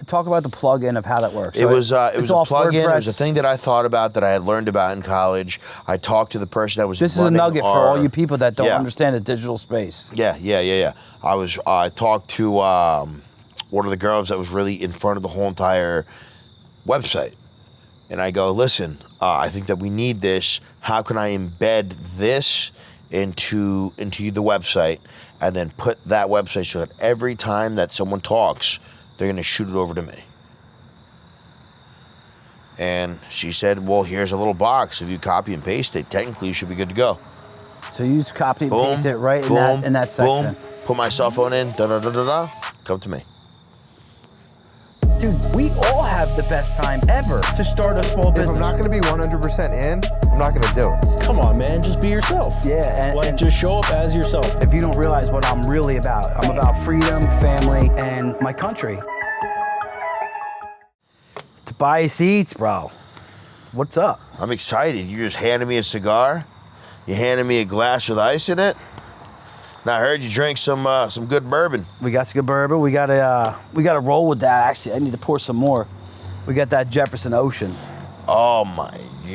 Talk about the plug-in of how that works. It was a plug-in. It was a WordPress. thing that I thought about that I had learned about in college. I talked to the person that was This is a running nugget for all you people that don't understand the digital space. Yeah. I talked to one of the girls that was really in front of the whole entire website. And I go, listen, I think that we need this. How can I embed this into the website and then put that website so that every time that someone talks, they're going to shoot it over to me? And she said, well, here's a little box. If you copy and paste it, technically you should be good to go. So you just copy and paste it right in that section. Boom, put my cell phone in, da-da-da-da-da, come to me. Dude, we all have the best time ever to start a small business. If I'm not going to be 100% in, I'm not going to do it. Come on, man, just be yourself. Yeah, and just show up as yourself. If you don't realize what I'm really about, I'm about freedom, family, and my country. Tobias Eats, bro. What's up? I'm excited. You just handed me a cigar. You handed me a glass with ice in it. And I heard you drink some good bourbon. We got some good bourbon. We got to roll with that. Actually, I need to pour some more. We got that Jefferson Ocean. Oh my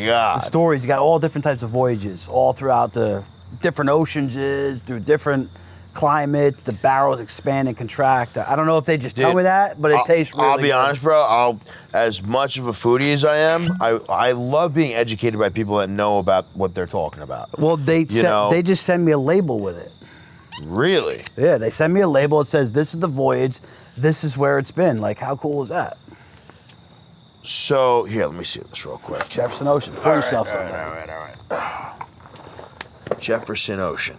God. The stories. You got all different types of voyages, all throughout the different oceans, through different climates. The barrels expand and contract. I don't know if they just tell me that, but it tastes really good. I'll be honest, bro. As much of a foodie as I am, I love being educated by people that know about what they're talking about. Well, they just send me a label with it. Really? Yeah, they send me a label. It says, this is the voyage. This is where it's been. Like, how cool is that? So, here, let me see this real quick. Jefferson Ocean. Pour yourself some. All right. Jefferson Ocean.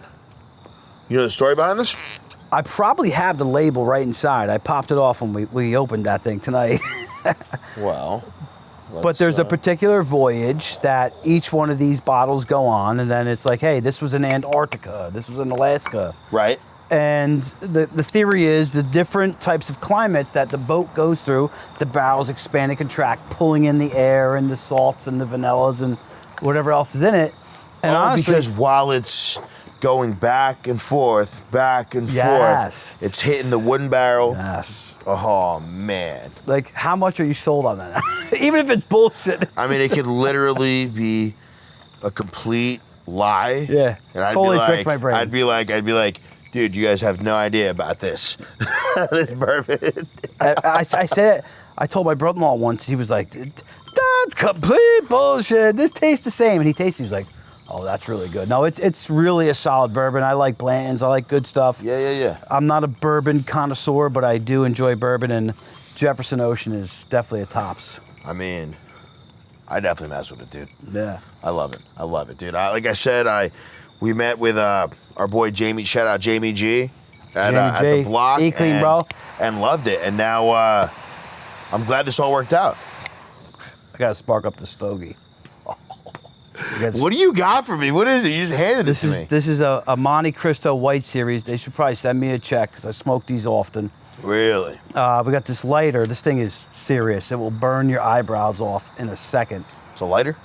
You know the story behind this? I probably have the label right inside. I popped it off when we opened that thing tonight. Well... But there's a particular voyage that each one of these bottles go on, and then it's like, hey, this was in Antarctica, this was in Alaska. Right. And the theory is the different types of climates that the boat goes through, the barrels expand and contract, pulling in the air and the salts and the vanillas and whatever else is in it. And honestly, because while it's going back and forth, it's hitting the wooden barrel. Yes. Oh, man. Like, how much are you sold on that? Even if it's bullshit. I mean, it could literally be a complete lie. Yeah. And I'd totally be like, tricked my brain. I'd be like, dude, you guys have no idea about this. This bourbon. I said it. I told my brother-in-law once. He was like, "That's complete bullshit. This tastes the same." And he tasted. He was like, "Oh, that's really good." No, it's really a solid bourbon. I like Blanton's. I like good stuff. Yeah. I'm not a bourbon connoisseur, but I do enjoy bourbon, and Jefferson Ocean is definitely a tops. I mean, I definitely mess with it, dude. Yeah. I love it, dude. Like I said, we met with our boy Jamie. Shout out Jamie G at the block. E-clean, bro. And loved it. And now I'm glad this all worked out. I gotta spark up the stogie. What do you got for me? What is it? You just handed it to me. This is a Monte Cristo White Series. They should probably send me a check because I smoke these often. Really? We got this lighter. This thing is serious. It will burn your eyebrows off in a second. It's a lighter?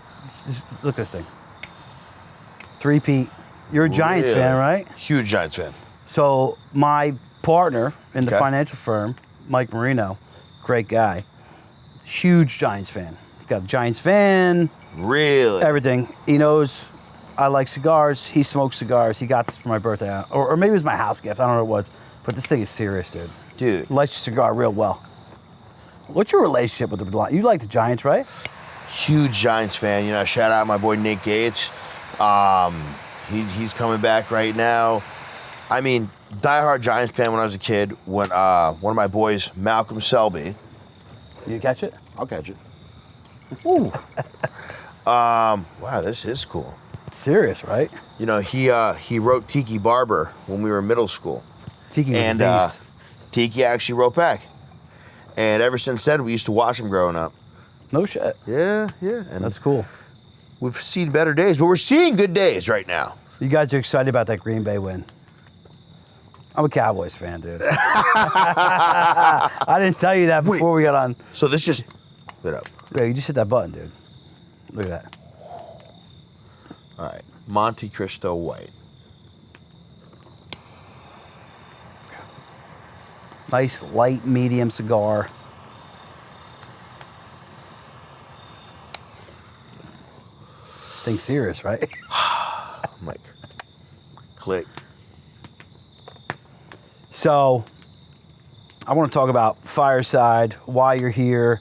Look at this thing. Three-peat. You're a Giants fan, right? Huge Giants fan. So my partner in the financial firm, Mike Marino, great guy, huge Giants fan. He's got a Giants fan. Really? Everything. He knows I like cigars. He smokes cigars. He got this for my birthday. Or maybe it was my house gift. I don't know what it was. But this thing is serious, dude. Dude. Lights your cigar real well. What's your relationship with the Giants? You like the Giants, right? Huge Giants fan. You know, shout out my boy Nick Gates. He's coming back right now. I mean, diehard Giants fan when I was a kid. When one of my boys, Malcolm Selby. You catch it? I'll catch it. Ooh. Wow, this is cool. Serious, right? You know, he wrote Tiki Barber when we were in middle school. Tiki was a beast. Tiki actually wrote back. And ever since then, we used to watch him growing up. No shit. Yeah. And that's cool. We've seen better days, but we're seeing good days right now. You guys are excited about that Green Bay win. I'm a Cowboys fan, dude. I didn't tell you that before we got on. So this just lit up. Yeah, you just hit that button, dude. Look at that. All right, Monte Cristo White. Nice, light, medium cigar. thing's serious, right? I'm like, click. So, I want to talk about Fireside, why you're here.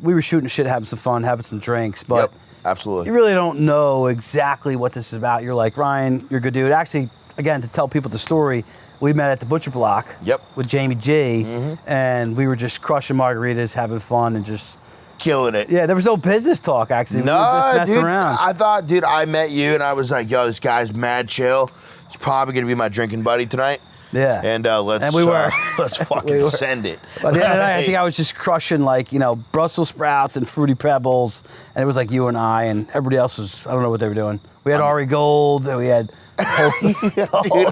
We were shooting shit, having some fun, having some drinks, but Yep, absolutely. you really don't know exactly what this is about. You're like, Ryan, you're a good dude. Actually, again, to tell people the story, we met at the Butcher Block with Jamie G, and we were just crushing margaritas, having fun, and just killing it. Yeah, there was no business talk, actually. We were No, just messing dude. around. I thought, dude, I met you and I was like, yo, this guy's mad chill. He's probably gonna be my drinking buddy tonight. Yeah. And let's we were. let's fucking send it. By the end of the night, I think I was just crushing Brussels sprouts and Fruity Pebbles, and it was like you and I, and everybody else was, I don't know what they were doing. We had Ari Gold, and we had Pulse. Dude,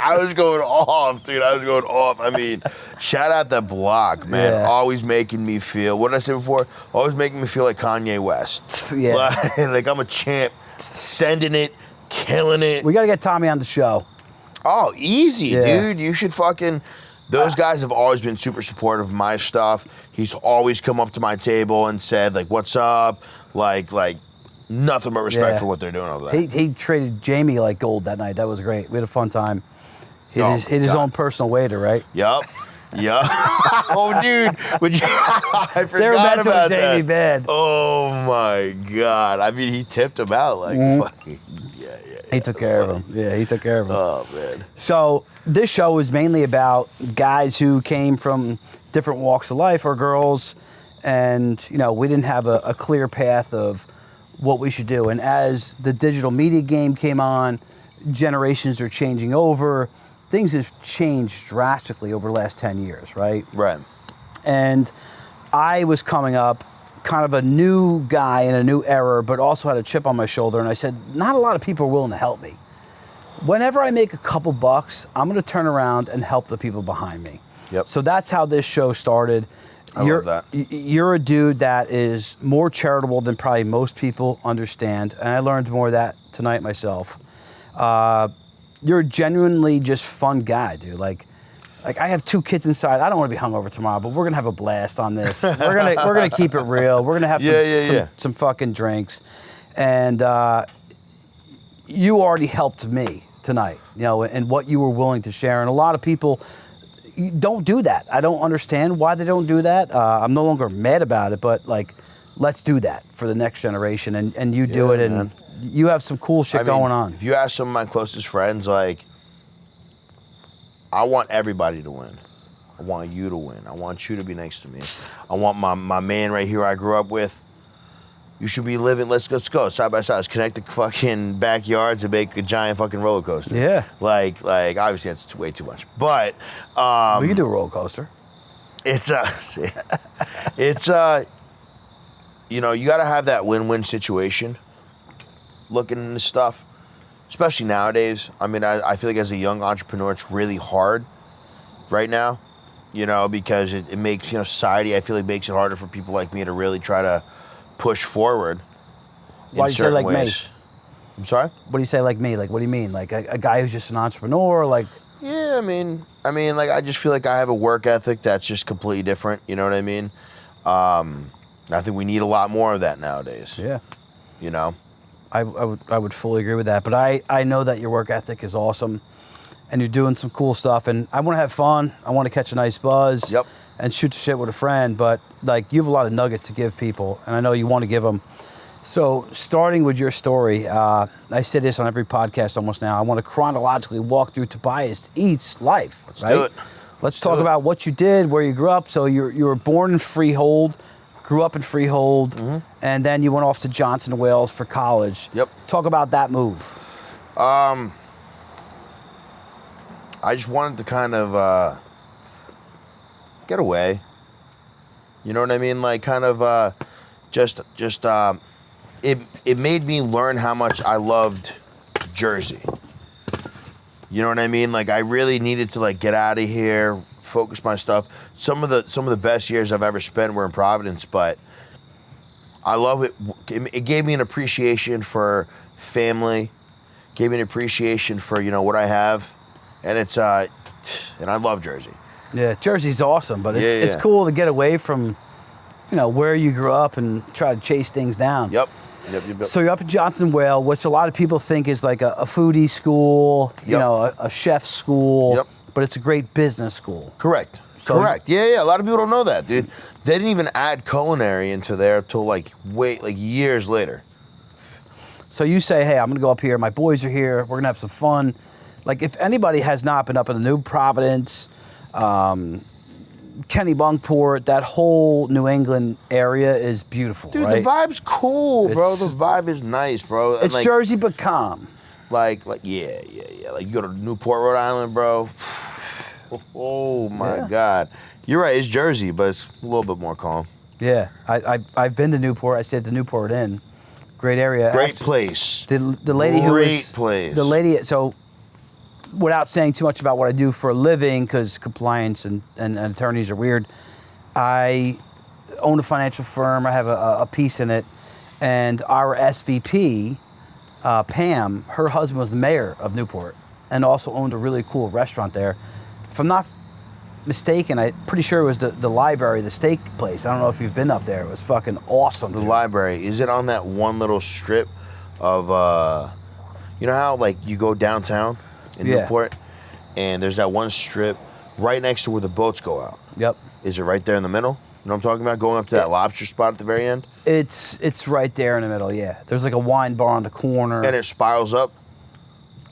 I was going off, dude. I was going off. I mean, shout out the block, man. Yeah. Always making me feel, what did I say before? Always making me feel like Kanye West. Yeah. Like I'm a champ. Sending it, killing it. We got to get Tommy on the show. Oh, easy, Yeah. dude. You should fucking... Those guys have always been super supportive of my stuff. He's always come up to my table and said, like, what's up? Like nothing but respect Yeah. for what they're doing over there. He traded Jamie like gold that night. That was great. We had a fun time. Hit Oh, his God. own personal waiter, right? Yup. Yup. Oh, dude. I forgot They were messing about with Jamie that. bad. Oh, my God. I mean, he tipped him out like fucking... Yeah. He took care of him. Yeah, he took care of him. Oh, man. So this show is mainly about guys who came from different walks of life, or girls, and we didn't have a clear path of what we should do. And as the digital media game came on, generations are changing over. Things have changed drastically over the last 10 years, right? Right. And I was coming up kind of a new guy in a new era, but also had a chip on my shoulder. And I said, not a lot of people are willing to help me. Whenever I make a couple bucks, I'm going to turn around and help the people behind me. Yep. So that's how this show started. I love that. You're a dude that is more charitable than probably most people understand. And I learned more of that tonight myself. You're a genuinely just fun guy, dude. Like I have 2 kids inside. I don't want to be hungover tomorrow, but we're gonna have a blast on this. We're gonna keep it real. We're gonna have some fucking drinks, and you already helped me tonight. And what you were willing to share. And a lot of people don't do that. I don't understand why they don't do that. I'm no longer mad about it, but let's do that for the next generation. And you do it, and man. you have some cool shit going on. If you ask some of my closest friends, I want everybody to win. I want you to win. I want you to be next to me. I want my man right here I grew up with. You should be living, let's go side by side. Let's connect the fucking backyards and make a giant fucking roller coaster. Yeah. Like obviously that's way too much. But We can do a roller coaster. it's you gotta have that win-win situation looking into stuff. Especially nowadays. I mean, I feel like as a young entrepreneur, it's really hard right now, because it makes, society, I feel like makes it harder for people like me to really try to push forward Why in do you say certain like me? ways. I'm sorry? What do you say like me? Like, what do you mean? Like a guy who's just an entrepreneur? Like, Yeah, I mean, I just feel like I have a work ethic that's just completely different. You know what I mean? I think we need a lot more of that nowadays. yeah. I would fully agree with that. But I know that your work ethic is awesome, and you're doing some cool stuff. And I want to have fun. I want to catch a nice buzz. Yep. And shoot the shit with a friend. But you have a lot of nuggets to give people, and I know you want to give them. So starting with your story, I say this on every podcast almost now. I want to chronologically walk through Tobias Eats' life. Let's do it. Let's talk about what you did, where you grew up. So you were born in Freehold. Grew up in Freehold, and then you went off to Johnson & Wales for college. Yep. Talk about that move. I just wanted to kind of get away. You know what I mean? It made me learn how much I loved Jersey. You know what I mean? I really needed to get out of here, focus my stuff. Some of the best years I've ever spent were in Providence, but I love it. It gave me an appreciation for family, gave me an appreciation for what I have, and and I love Jersey. Yeah, Jersey's awesome, but it's Yeah. cool to get away from, where you grew up and try to chase things down. Yep. Yep. So you're up at Johnson Whale, which a lot of people think is like a foodie school, you Yep. know, a chef school. Yep. But it's a great business school. Correct. So- Correct. Yeah. A lot of people don't know that, dude. They didn't even add culinary into there till like years later. So you say, hey, I'm going to go up here. My boys are here. We're going to have some fun. Like, if anybody has not been up in the New Providence, Kennebunkport, that whole New England area is beautiful, Dude, right? the vibe's cool, bro. It's- The vibe is nice, bro. And It's like, Jersey, but calm. Like, yeah. Like, you go to Newport, Rhode Island, bro. Oh, my Yeah. God. You're right, it's Jersey, but it's a little bit more calm. Yeah, I've been to Newport. I stayed at the Newport Inn. Great area. Great Actually, place. The lady who Great was place. the lady. So, without saying too much about what I do for a living, because compliance and attorneys are weird, I own a financial firm. I have a piece in it, and our SVP, Pam, her husband was the mayor of Newport, and also owned a really cool restaurant there. If I'm not mistaken, I'm pretty sure it was the library, the steak place. I don't know if you've been up there. It was fucking awesome. The dude. library, is it on that one little strip of, you know how, like, you go downtown in Yeah. Newport, and there's that one strip right next to where the boats go out? Yep. Is it right there in the middle? You know what I'm talking about? Going up to that lobster spot at the very end? It's right there in the middle, yeah. There's like a wine bar on the corner. And it spirals up?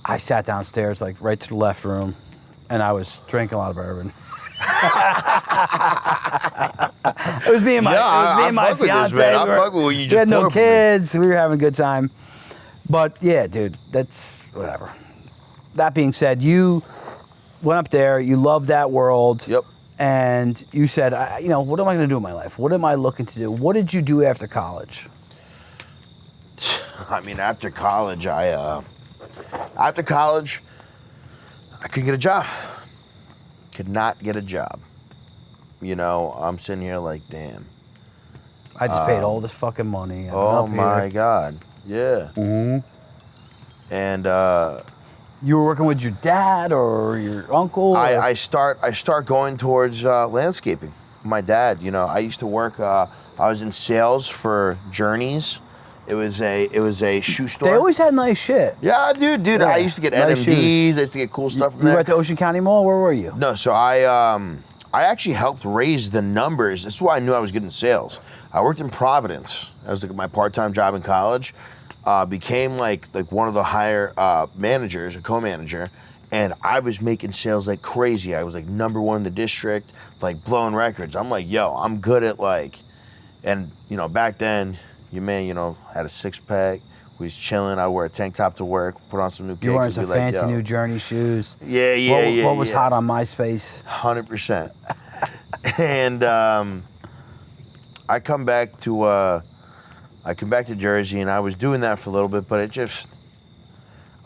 I sat downstairs, like right to the left room, and I was drinking a lot of bourbon. It was me and my, Yeah, it was me I and my fuck with this, fiance. man. I We were- fuck with what you We just had no poured for me. kids. We were having a good time. But yeah, dude, that's whatever. That being said, you went up there. You loved that world. Yep. And you said, what am I going to do in my life? What am I looking to do? What did you do after college? I mean, after college, I couldn't get a job. Could not get a job. You know, I'm sitting here like, damn. I just paid all this fucking money. I've been Oh up my here. God. Yeah. Mhm. And You were working with your dad or your uncle? I start going towards landscaping. My dad, you know, I used to work. I was in sales for Journeys. It was a shoe store. They always had nice shit. Yeah, dude. Yeah, I used to get nice NMDs. shoes. I used to get cool stuff from You there. were at the Ocean County Mall? Where were you? No, so I actually helped raise the numbers. This is why I knew I was good in sales. I worked in Providence. That was like my part-time job in college. Became like one of the higher managers, a co-manager, and I was making sales like crazy. I was like #1 in the district, like blowing records. I'm like, yo, I'm good at like, and you know, back then, your man, you know, had a six-pack. We was chilling. I wore a tank top to work, put on some new kicks. You wearing and some be like, fancy yo. new Journey shoes. Yeah, What was hot on MySpace? 100%. And I come back to Jersey, and I was doing that for a little bit, but I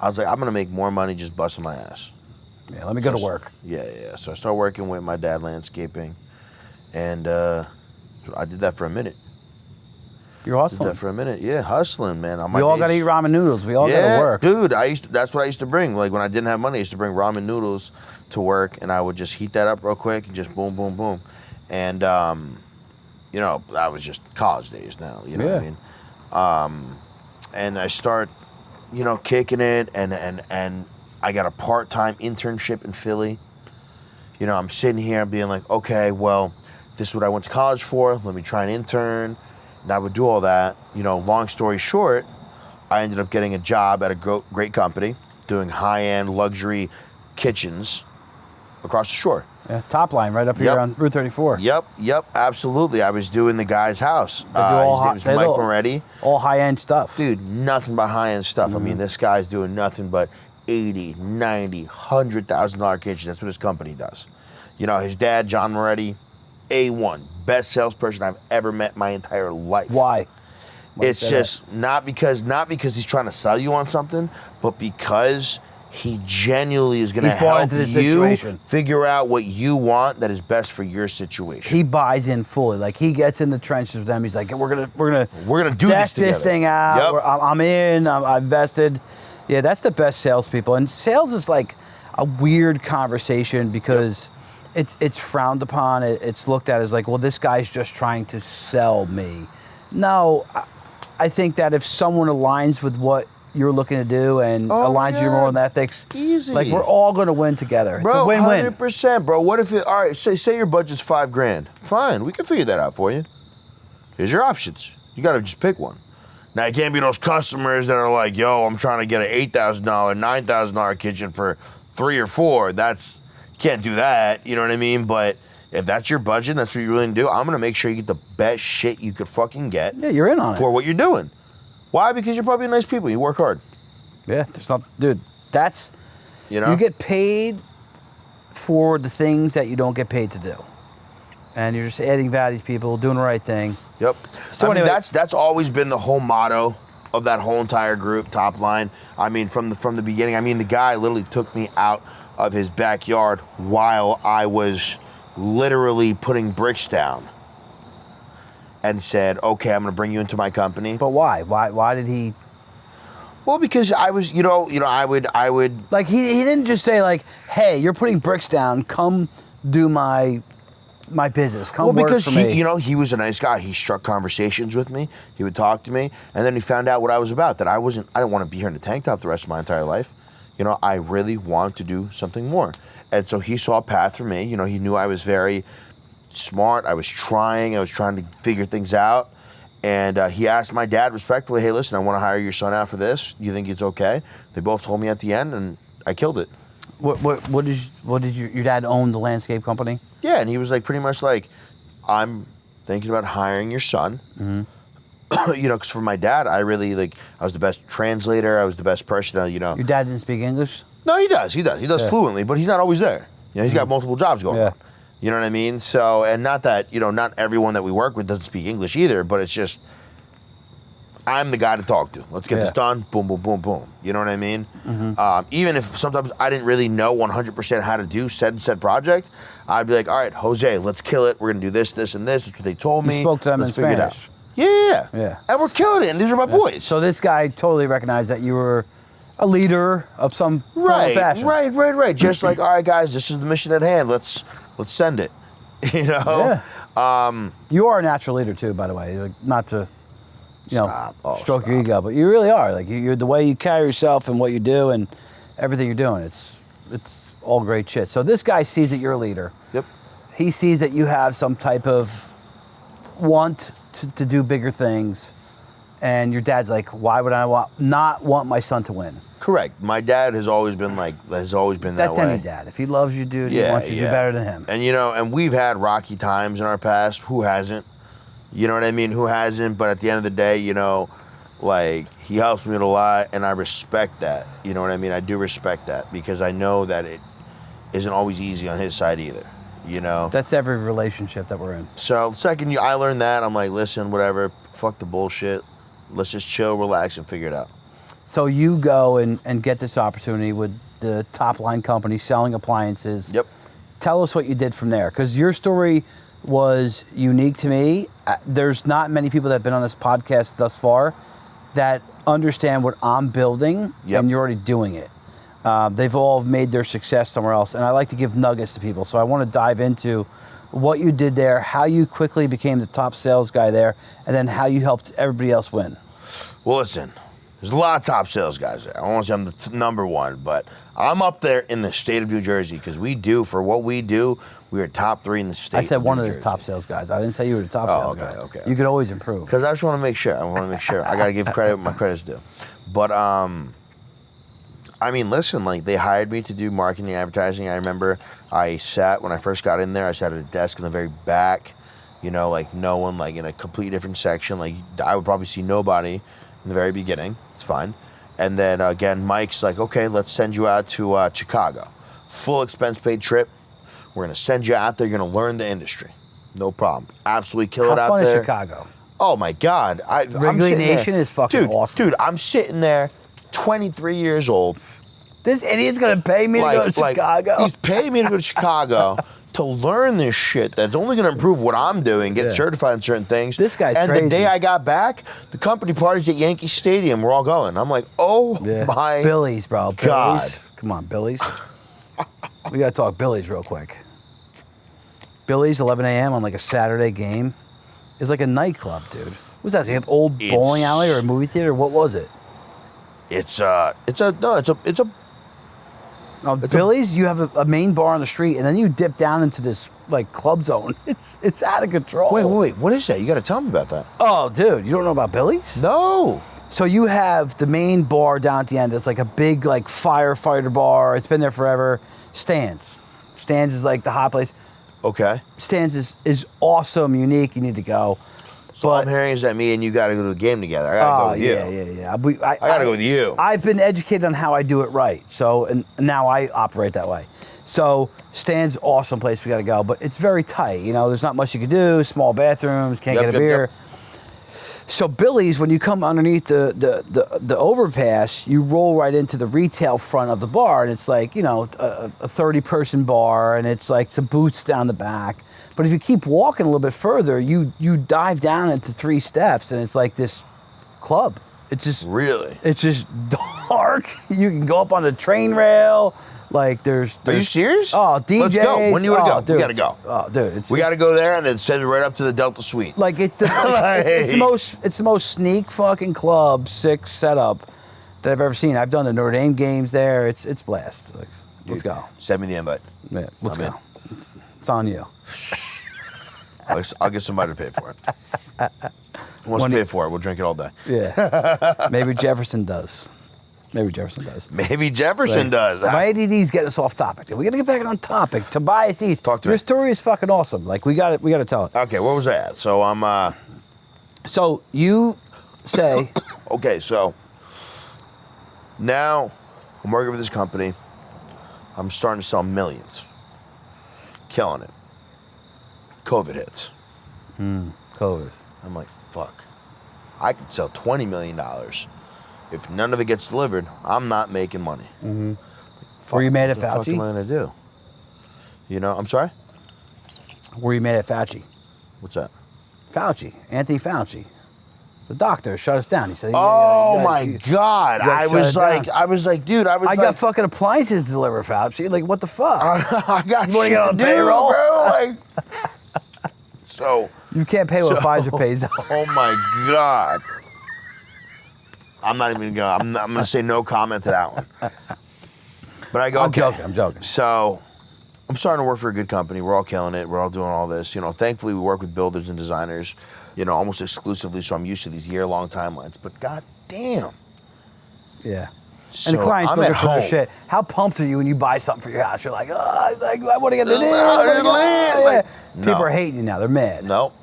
was like, I'm gonna make more money just busting my ass. Yeah, let me go to work. Yeah. So I started working with my dad landscaping, and I did that for a minute. You're Did hustling. that for a minute. Yeah, hustling, man. On my We all days. got to eat ramen noodles. We all got to work. Dude, that's what I used to bring. Like when I didn't have money, I used to bring ramen noodles to work, and I would just heat that up real quick and just boom, boom, boom. And you know, that was just college days now, you know what I mean? And I start, you know, kicking it, and I got a part-time internship in Philly. You know, I'm sitting here being like, okay, well, this is what I went to college for. Let me try and intern. And I would do all that. You know, long story short, I ended up getting a job at a great company doing high-end luxury kitchens across the shore. Yeah, top line right up here Yep. on Route 34. Yep, absolutely. I was doing the guy's house. They do all His hot- name's they Mike do- Moretti. All high-end stuff. Dude, nothing but high-end stuff. I Mm-hmm. mean, this guy's doing nothing but $80, $90, $100,000 kitchens. That's what his company does. You know, his dad, John Moretti, A1, best salesperson I've ever met my entire life. Why? Why It's say that? just not because he's trying to sell you on something, but because he genuinely is going to He's bought help into the you situation. figure out what you want that is best for your situation. He buys in fully. Like he gets in the trenches with them. He's like, we're gonna do test this this together." thing out. Yep. I'm in. I'm vested. Yeah, that's the best salespeople. And sales is like a weird conversation because it's frowned upon. It's looked at as like, well, this guy's just trying to sell me. No, I think that if someone aligns with what you're looking to do and aligns with your moral ethics, Easy. like we're all going to win together. It's Bro, a win-win. 100%, bro. What if it? All right, say your budget's $5,000. Fine, we can figure that out for you. Here's your options. You got to just pick one. Now, you can't be those customers that are like, yo, I'm trying to get an $8,000, $9,000 kitchen for 3 or 4. You can't do that. You know what I mean? But if that's your budget, that's what you're willing to do, I'm going to make sure you get the best shit you could fucking get. Yeah, you're in on it. For what you're doing. Why? Because you're probably nice people. You work hard. Yeah, there's not, dude. That's You get paid for the things that you don't get paid to do, and you're just adding value to people, doing the right thing. Yep. So I mean, anyway, that's always been the whole motto of that whole entire group, Top Line. I mean, from the beginning. I mean, the guy literally took me out of his backyard while I was literally putting bricks down, and said, "Okay, I'm going to bring you into my company." But why? Why did he? Well, because I was, I would. Like he didn't just say like, "Hey, you're putting bricks down. Come do my business. Come work because for me." he was a nice guy. He struck conversations with me. He would talk to me, and then he found out what I was about. That I didn't want to be here in a tank top the rest of my entire life. I really want to do something more, and so he saw a path for me. He knew I was very smart. I was trying to figure things out. And he asked my dad respectfully, "Hey, listen, I want to hire your son out for this. Do you think it's okay?" They both told me at the end, and I killed it. What did your dad own the landscape company? Yeah, and he was like, pretty much like, "I'm thinking about hiring your son." Mm-hmm. Because for my dad, I really I was the best translator. I was the best person. Your dad didn't speak English? No, he does. He does fluently, but he's not always there. He's got multiple jobs going on. You know what I mean? So, and not that, not everyone that we work with doesn't speak English either, but it's just, I'm the guy to talk to. Let's get this done. Boom, boom, boom, boom. You know what I mean? Mm-hmm. Even if sometimes I didn't really know 100% how to do said project, I'd be like, all right, Jose, let's kill it. We're going to do this, this, and this. That's what they told me. You spoke to them let's in figure it Spanish. out. Yeah. And we're killing it, and these are my boys. So this guy totally recognized that you were a leader of some form of fashion. Right. Just like, all right, guys, this is the mission at hand. Let's send it. Yeah. You are a natural leader too, by the way. Like, not to, stroke your ego, but you really are. Like you're the way you carry yourself and what you do and everything you're doing. It's all great shit. So this guy sees that you're a leader. Yep. He sees that you have some type of want to do bigger things, and your dad's like, why would I not want my son to win? Correct. My dad has always been that way. That's any dad. If he loves you, dude, he wants you to do better than him. And and we've had rocky times in our past. Who hasn't? You know what I mean? Who hasn't? But at the end of the day, he helps me with a lot, and I respect that. You know what I mean? I do respect that because I know that it isn't always easy on his side either. That's every relationship that we're in. So the second I learned that, I'm like, listen, whatever, fuck the bullshit. Let's just chill, relax, and figure it out. So you go and get this opportunity with the Top Line company selling appliances. Yep. Tell us what you did from there, because your story was unique to me. There's not many people that have been on this podcast thus far that understand what I'm building, and you're already doing it. They've all made their success somewhere else, and I like to give nuggets to people. So I want to dive into what you did there, how you quickly became the top sales guy there, and then how you helped everybody else win. Well, listen, there's a lot of top sales guys there. I won't say I'm the number one, but I'm up there in the state of New Jersey because for what we do, we are top 3 in the state. I said of one New of the Jersey. top sales guys. I didn't say you were the top sales guy. Okay. You could always improve. Because I just want to make sure. I got to give credit where my credit's due. But, listen, they hired me to do marketing and advertising. I remember when I first got in there, I sat at a desk in the very back, no one, in a completely different section. I would probably see nobody in the very beginning. It's fine. And then, again, Mike's like, okay, let's send you out to Chicago. Full expense paid trip. We're going to send you out there. You're going to learn the industry. No problem. Absolutely kill it out there. How fun is Chicago? Oh, my God. Wrigley Nation is fucking awesome. Dude, I'm sitting there, 23 years old. This idiot's going to pay me to go to Chicago? He's paying me to go to Chicago to learn this shit that's only going to improve what I'm doing, get certified in certain things. This guy's crazy. crazy. And the day I got back, the company parties at Yankee Stadium were all going. I'm like, my Billy's, bro. God. Billy's. Come on, Billy's. We got to talk Billy's real quick. Billy's, 11 a.m. on a Saturday game is like a nightclub, dude. Was that the old bowling alley or a movie theater? What was it? Billy's. You have a main bar on the street, and then you dip down into this like club zone. It's out of control. Wait. What is that? You got to tell me about that. Oh, dude, you don't know about Billy's? No. So you have the main bar down at the end. It's like a big like firefighter bar. It's been there forever. Stan's is like the hot place. Okay. Stan's is awesome, unique. You need to go. So all I'm hearing is that me and you got to go to a game together. I got to go with you. Yeah. I got to go with you. I've been educated on how I do it right. So, and now I operate that way. So, Stan's awesome place. We got to go, but it's very tight. You know, there's not much you can do. Small bathrooms. Can't get a beer. So Billy's, when you come underneath the overpass, you roll right into the retail front of the bar, and it's like, you know, a 30-person bar, and it's like some booths down the back. But if you keep walking a little bit further, you dive down into 3 steps, and it's like this club. It's just really. It's just dark. You can go up on the train rail. Like there's Are you serious? Oh, DJs. Let's go. When do you want to go? Dude, we gotta go. Oh, dude, we gotta go there and then send it right up to the Delta Suite. Like it's the it's the most sneak fucking club, sick setup that I've ever seen. I've done the Notre Dame games there. It's blast. Like, let's go. Send me the invite. Yeah, let's go. It's on you. I'll get somebody to pay for it. Wants to pay for it? We'll drink it all day. Yeah. Maybe Jefferson does. Maybe Jefferson does. My ADD's getting us off topic. We got to get back on topic. Tobias Eats. Talk to me. Your story is fucking awesome. Like we got to tell it. Okay, where was I at? So I'm. So you say. Okay, so now I'm working with this company. I'm starting to sell millions. Killing it. COVID hits. COVID. I'm like, fuck. I could sell $20 million. If none of it gets delivered, I'm not making money. Mm-hmm. Were you mad at Fauci? What the fuck am I gonna do? You know, I'm sorry? Were you mad at Fauci? What's that? Fauci, Anthony Fauci. The doctor shut us down. He said, "Oh my God!" I was like, dude, I got fucking appliances to deliver, Fauci. Like, what the fuck? I got you want to shit get on to do, payroll, bro. Like, so you can't pay what Pfizer pays. Oh my God! I'm not even gonna. I'm gonna say no comment to that one. But I go, okay. I'm joking. So I'm starting to work for a good company. We're all killing it. We're all doing all this. You know, thankfully we work with builders and designers, you know, almost exclusively. So I'm used to these year-long timelines. But god damn. Yeah. So and the client's I'm looking at for their home. shit. How pumped are you when you buy something for your house? You're like, oh, I want to get it in. People are hating you now. They're mad. Nope.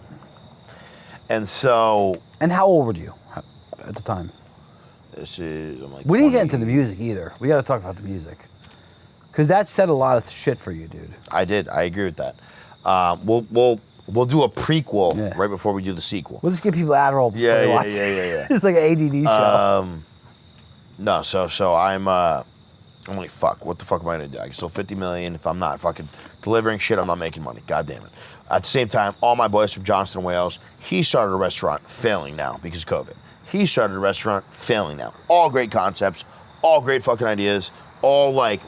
And so. And how old were you at the time? I'm like we didn't get into the music either. We got to talk about the music. Because that said a lot of shit for you, dude. I did. I agree with that. We'll do a prequel right before we do the sequel. We'll just give people Adderall before they watch. Yeah. It's like an ADD show. No, so I'm like, fuck, what the fuck am I gonna do? I can sell 50 million. If I'm not fucking delivering shit, I'm not making money. God damn it. At the same time, all my boys from Johnston, Wales, he started a restaurant, failing now because of COVID. He started a restaurant, failing now. All great concepts, all great fucking ideas, all like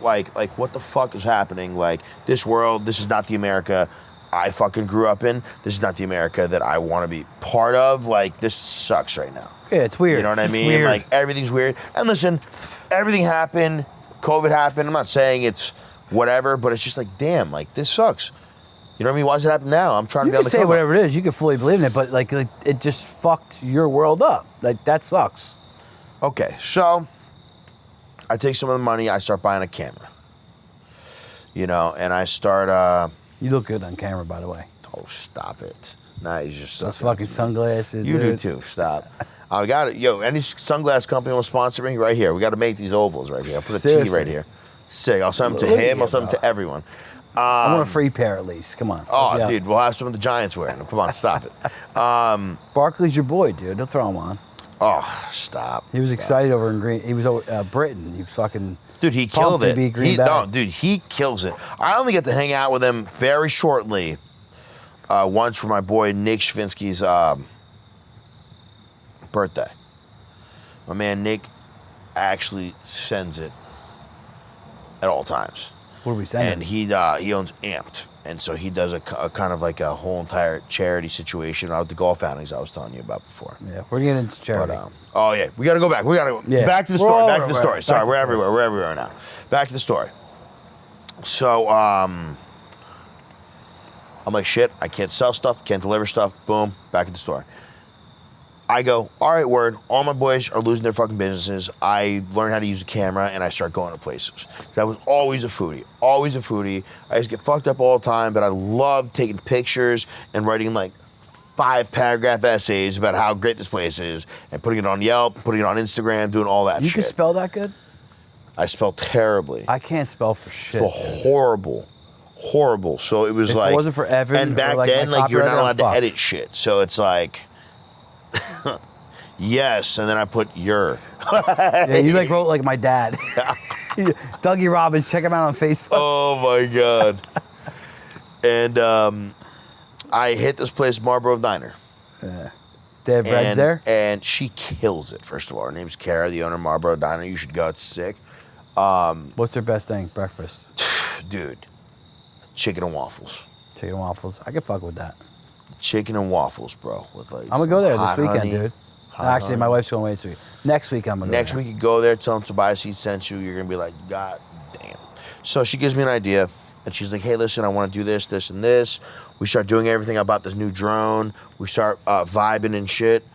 what the fuck is happening? Like, this world, this is not the America I fucking grew up in. This is not the America that I want to be part of. Like, this sucks right now. Yeah, it's weird. You know what I mean? Weird. Like, everything's weird. And listen, everything happened. COVID happened. I'm not saying it's whatever, but it's just like, damn, like, this sucks. You know what I mean? Why does it happen now? I'm trying to be on the You can say come up. whatever it is. You can fully believe in it, but like it just fucked your world up. Like, that sucks. Okay, so I take some of the money. I start buying a camera. You know, and I start... You look good on camera, by the way. Oh, stop it. Nah, you just... Those fucking sunglasses, You dude. do too. Stop. I got it. Yo, any sunglass company will sponsor me right here. We got to make these ovals right here. I'll put a T right here. Sick. I'll send them to Look at him. you, I'll send them bro. to everyone. I want a free pair at least. Come on. Oh, Yeah. dude, we'll have some of the Giants wearing them. Come on, stop it. Barkley's your boy, dude. Don't throw him on. Oh, stop. He was Stop. excited over in Green. He was over Britain. He was fucking. Dude, he pumped killed to it. be Green Bay. No, dude, he kills it. I only get to hang out with him very shortly. Once for my boy Nick Shavinsky's birthday. My man Nick actually sends it at all times. What are we saying? And he owns Amped. And so he does a kind of like a whole entire charity situation out with the golf outings I was telling you about before. Yeah, we're getting into charity. But, oh yeah, we got to go back. We got to go back to the story. Back to the story. Sorry, we're everywhere. We're everywhere now. Back to the story. So I'm like, shit, I can't sell stuff, can't deliver stuff. Boom, back at the store. I go, all right, word. All my boys are losing their fucking businesses. I learned how to use a camera, and I start going to places. Because I was always a foodie, always a foodie. I used to get fucked up all the time, but I loved taking pictures and writing like 5-paragraph essays about how great this place is, and putting it on Yelp, putting it on Instagram, doing all that shit. You can spell that good? I spell terribly. I can't spell for shit. Horrible. So it was if like... it wasn't for Evan, and back like then, like, you're not allowed to fucked. edit shit. So it's like... yes, and then I put your. Yeah, you like wrote like my dad. Dougie Robbins, check him out on Facebook. Oh my God. And I hit this place, Marlboro Diner. They have breads there? And she kills it, first of all. Her name's Kara, the owner of Marlboro Diner. You should go, it's sick. What's their best thing? Breakfast? Dude, chicken and waffles. Chicken and waffles. I can fuck with that. Chicken and waffles, bro. With like I'm going to go there this hot weekend, honey, dude. hot Actually, honey. my wife's going away this week. Next week, I'm going to go Next week, you go there, tell them Tobias Eats sent you. You're going to be like, God damn. So she gives me an idea, and she's like, hey, listen, I want to do this, this, and this. We start doing everything. I bought this new drone. We start vibing and shit.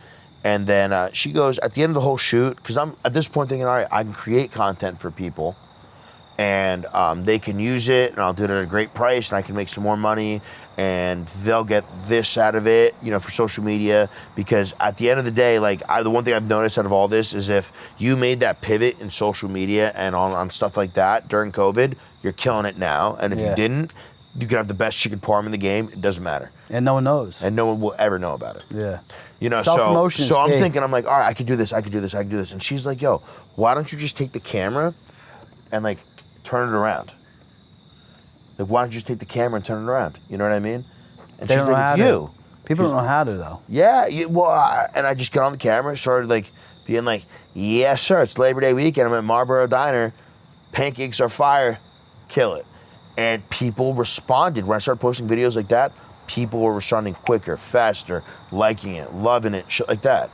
And then she goes, at the end of the whole shoot, because I'm at this point thinking, all right, I can create content for people, and they can use it, and I'll do it at a great price, and I can make some more money, and they'll get this out of it, you know, for social media. Because at the end of the day, like, the one thing I've noticed out of all this is if you made that pivot in social media and on stuff like that during COVID, you're killing it now. And if you didn't, you could have the best chicken parm in the game. It doesn't matter. And no one knows. And no one will ever know about it. Yeah. You know, Self-promotion so is I'm key. thinking, I'm like, all right, I could do this, I could do this, I could do this. And she's like, yo, why don't you just take the camera and like turn it around? Like, why don't you just take the camera and turn it around? You know what I mean? And They she's don't know like, how it's to. you. People don't know how to, though. Yeah, and I just got on the camera, started like being like, yes, sir, it's Labor Day weekend. I'm at Marlboro Diner. Pancakes are fire. Kill it. And people responded. When I started posting videos like that, people were responding quicker, faster, liking it, loving it, shit like that.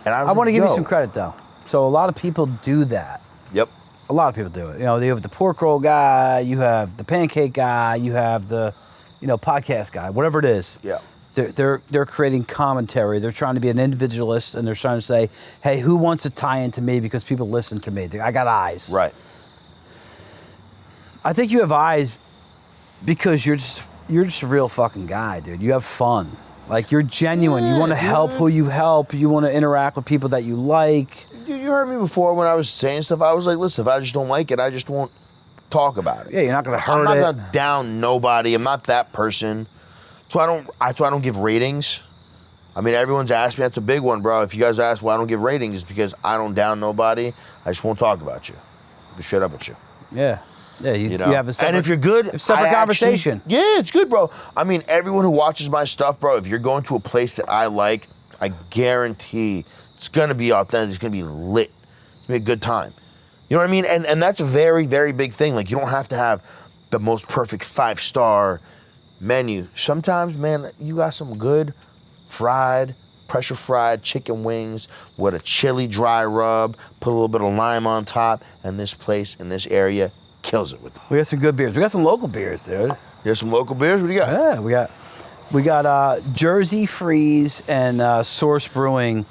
And I want to give you yo. some credit, though. So a lot of people do that. Yep. A lot of people do it. You know, you have the pork roll guy, you have the pancake guy, you have the, you know, podcast guy, whatever it is. Yeah. They're creating commentary. They're trying to be an individualist, and they're trying to say, hey, who wants to tie into me because people listen to me? I got eyes. Right. I think you have eyes because you're just a real fucking guy, dude. You have fun. Like, you're genuine. You want to help who you help. You want to interact with people that you like. Dude, you heard me before when I was saying stuff. I was like, listen, if I just don't like it, I just won't talk about it. Yeah, you're not going to hurt I'm it. not gonna down nobody. I'm not that person. That's why I don't give ratings. I mean, everyone's asked me. That's a big one, bro. If you guys ask why I don't give ratings, it's because I don't down nobody. I just won't talk about you. Be straight up with you. Yeah. Yeah, you know? have a separate, and if you're good, separate conversation. Yeah, it's good, bro. I mean, everyone who watches my stuff, bro, if you're going to a place that I like, I guarantee it's going to be authentic. It's going to be lit. It's going to be a good time. You know what I mean? And that's a very, very big thing. Like, you don't have to have the most perfect 5-star menu. Sometimes, man, you got some good pressure fried chicken wings with a chili dry rub, put a little bit of lime on top, and this place in this area kills it with them. We got some good beers. We got some local beers, dude. You got some local beers? What do you got? Yeah, we got Jersey Freeze and Source Brewing.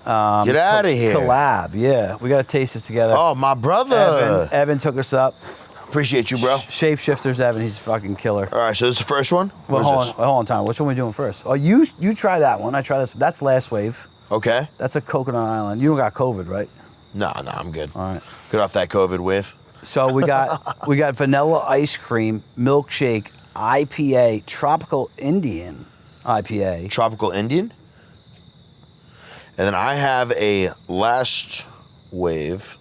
Get out of here. Collab, yeah. We got to taste it together. Oh, my brother. Evan took us up. Appreciate you, bro. Shapeshifters Evan, he's a fucking killer. All right, so this is the first one? Well, hold on, Tom. Which one are we doing first? Oh, you try that one. I try this. That's Last Wave. Okay. That's a Coconut Island. You don't got COVID, right? No, I'm good. All right. Get off that COVID whiff. So we got vanilla ice cream, milkshake, IPA, Tropical Indian IPA. Tropical Indian? And then I have a Last Wave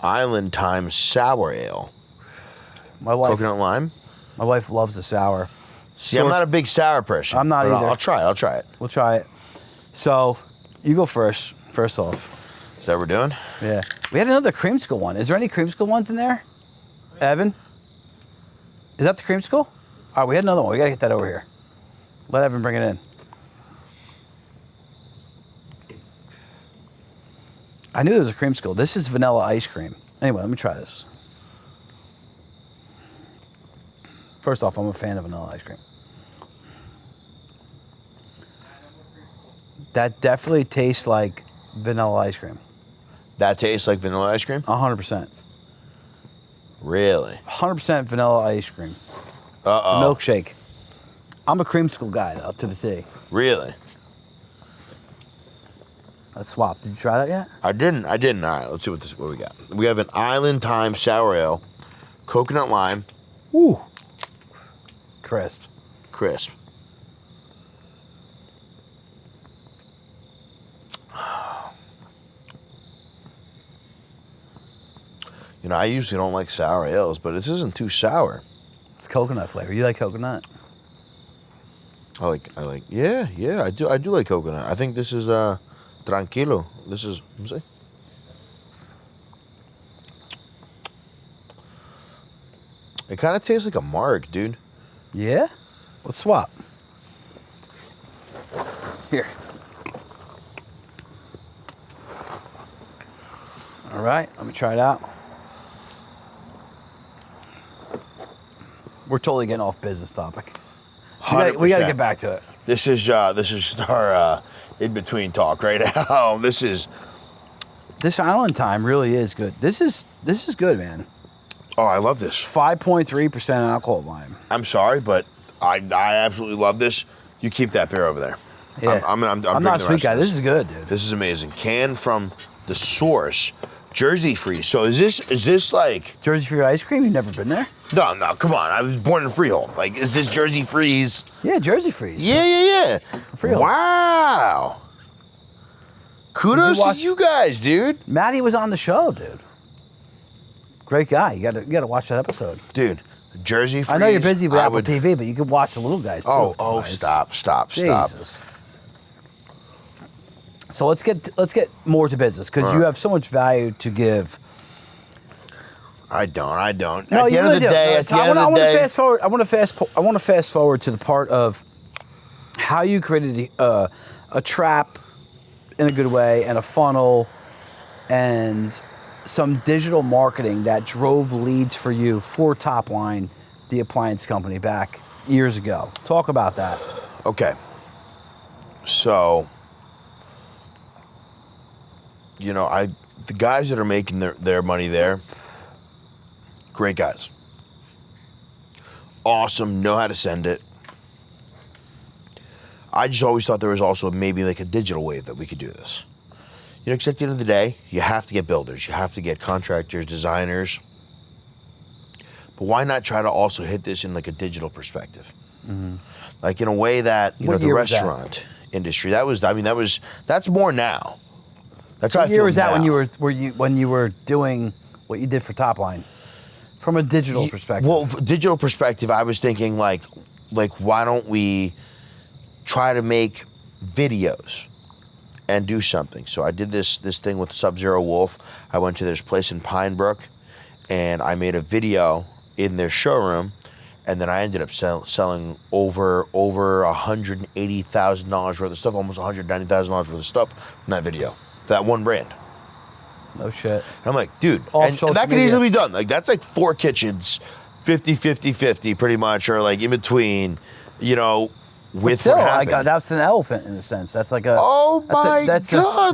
Island Time Sour Ale. My wife, Coconut lime? My wife loves the sour. See, I'm not a big sour person. I'm not but either. I'll try it. We'll try it. So you go first off. Is that what we're doing? Yeah. We had another creamsicle one. Is there any creamsicle ones in there? Evan? Is that the creamsicle? All right, we had another one. We got to get that over here. Let Evan bring it in. I knew there was a creamsicle. This is vanilla ice cream. Anyway, let me try this. First off, I'm a fan of vanilla ice cream. That definitely tastes like vanilla ice cream. That tastes like vanilla ice cream? 100%. Really? 100% vanilla ice cream. Uh-oh. It's a milkshake. I'm a creamsicle guy, though, to the T. Really? Let's swap. Did you try that yet? I didn't. All right, let's see what we got. We have an Island Time Sour Ale, coconut lime, Woo. Crisp. crisp. You know, I usually don't like sour ales, but this isn't too sour. It's coconut flavor. You like coconut? I like. Yeah, I do like coconut. I think this is tranquilo. This is. Let me see. It kind of tastes like a marg, dude. Yeah? Let's swap. Here. All right, let me try it out. We're totally getting off business topic. We got to get back to it. This is our in between talk right now. This Island Time really is good. This is good, man. Oh, I love this. 5.3% alcohol volume. I'm sorry, but I absolutely love this. You keep that beer over there. Yeah. I'm not drinking a the sweet rest guy. of This is good, dude. This is amazing. Canned from the source, Jersey Freeze. So is this like Jersey Free ice cream? You've never been there? No, come on. I was born in Freehold. Like, is this Jersey Freeze? Yeah, Jersey Freeze. Yeah. Freehold. Wow. Kudos to you guys, dude. Matty was on the show, dude. Great guy. You gotta watch that episode. Dude, Jersey Freeze. I know you're busy with Apple TV, but you could watch the little guys too. Oh, Tobias. stop. Jesus. So let's get more to business because you have so much value to give. I don't. No, at the end of the day, I want to fast forward to the part of how you created a trap in a good way and a funnel and some digital marketing that drove leads for you for Top Line, the appliance company, back years ago. Talk about that. Okay. So, the guys that are making their money there, great guys. Awesome, know how to send it. I just always thought there was also maybe like a digital way that we could do this. Because at the end of the day, you have to get builders, you have to get contractors, designers. But why not try to also hit this in like a digital perspective? Mm-hmm. Like in a way that, the restaurant industry, that's more now. That's how I feel. What year was that now. when you were doing what you did for Top Line? From a digital perspective. Well, digital perspective, I was thinking like why don't we try to make videos and do something? So I did this thing with Sub-Zero Wolf. I went to this place in Pine Brook, and I made a video in their showroom, and then I ended up selling over $180,000 worth of stuff, almost $190,000 worth of stuff from that video, that one brand. No shit. And I'm like, dude, and that could easily be done. Like, that's like 4 kitchens, 50-50-50 pretty much, or like in between, with still, what happened. like that's an elephant in a sense. That's like a. Oh my God!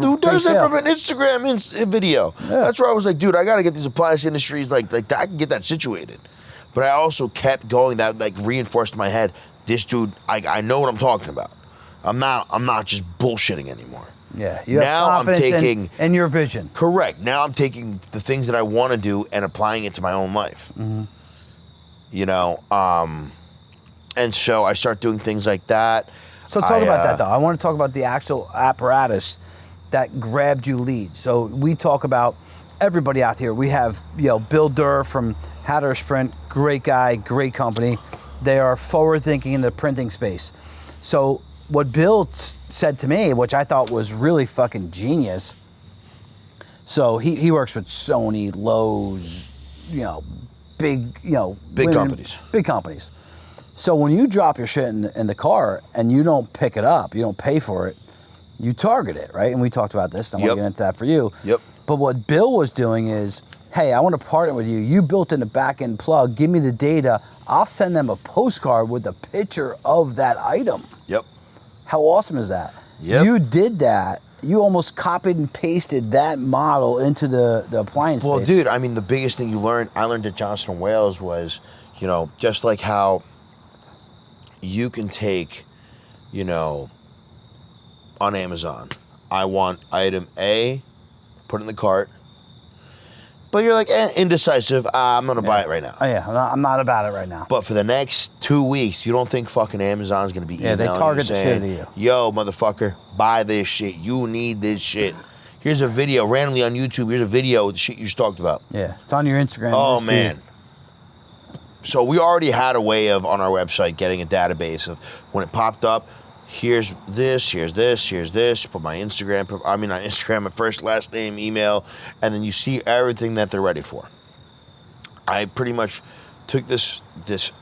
Who does that from an Instagram video? Yeah. That's where I was like, dude, I gotta get these appliance industries like that. I can get that situated. But I also kept going. That like reinforced in my head. This dude, I know what I'm talking about. I'm not just bullshitting anymore. Yeah. You have confidence in your vision. Correct. Now I'm taking the things that I want to do and applying it to my own life. Mm-hmm. And so I start doing things like that. So talk about that, though. I want to talk about the actual apparatus that grabbed you leads. So we talk about everybody out here. We have, Bill Durr from Hatter Sprint, great guy, great company. They are forward thinking in the printing space. So what Bill said to me, which I thought was really fucking genius. So he works with Sony, Lowe's, big companies. Big companies. So when you drop your shit in the car and you don't pick it up, you don't pay for it, you target it, right? And we talked about this, and I want to get into that for you. Yep. But what Bill was doing is, hey, I want to partner with you. You built in a back-end plug. Give me the data. I'll send them a postcard with a picture of that item. Yep. How awesome is that? Yep. You did that. You almost copied and pasted that model into the appliance Well, space. dude, I mean, the biggest thing I learned at Johnson & Wales was, just like how you can take, on Amazon, I want item A, put it in the cart, but you're like, indecisive, I'm going to buy it right now. Oh, yeah, I'm not about it right now. But for the next 2 weeks, you don't think fucking Amazon's going to be emailing they target you the saying, shit at you. yo, motherfucker, buy this shit. You need this shit. Here's a video, randomly on YouTube, here's a video of the shit you just talked about. Yeah, it's on your Instagram. Oh, newsfeed. man. So we already had a way of, on our website, getting a database of when it popped up, here's this, here's this, here's this. Put my Instagram, not Instagram, my first, last name, email, and then you see everything that they're ready for. I pretty much took this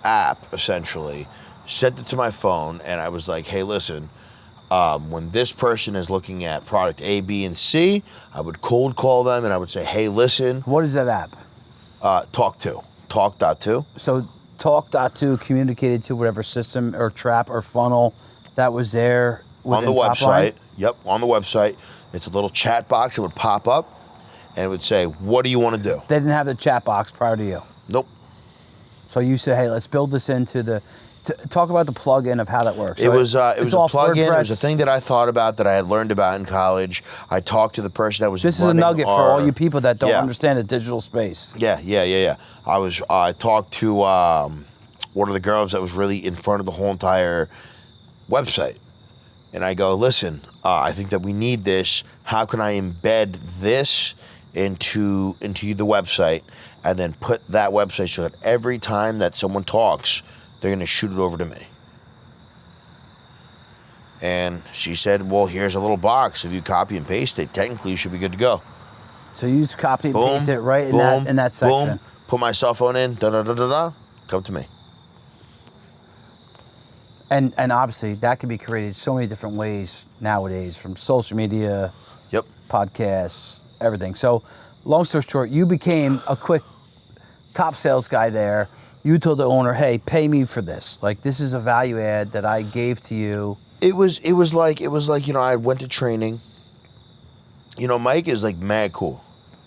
app, essentially, sent it to my phone, and I was like, hey, listen, when this person is looking at product A, B, and C, I would cold call them, and I would say, hey, listen. What is that app? Talk.to. So Talk.to communicated to whatever system or trap or funnel that was there On the within Topline? website. Yep, on the website. It's a little chat box that would pop up, and it would say, what do you want to do? They didn't have the chat box prior to you. Nope. So you said, hey, let's build this into the... talk about the plug-in of how that works. It So was a off plug-in. It was a WordPress. thing that I thought about, that I had learned about in college. I talked to the person that was This is a running nugget for all you people that don't Yeah. understand the digital space. Yeah. I talked to one of the girls that was really in front of the whole entire website. And I go, listen, I think that we need this. How can I embed this into the website, and then put that website so that every time that someone talks, they're going to shoot it over to me? And she said, well, here's a little box. If you copy and paste it, technically you should be good to go. So you just copy and Boom, paste it right boom, in that section. Boom, put my cell phone in, da-da-da-da-da, come to me. And obviously that can be created so many different ways nowadays, from social media, Yep. podcasts, everything. So long story short, you became a quick top sales guy there. You told the owner, hey, pay me for this. Like, this is a value add that I gave to you. It was like, I went to training. Mike is like mad cool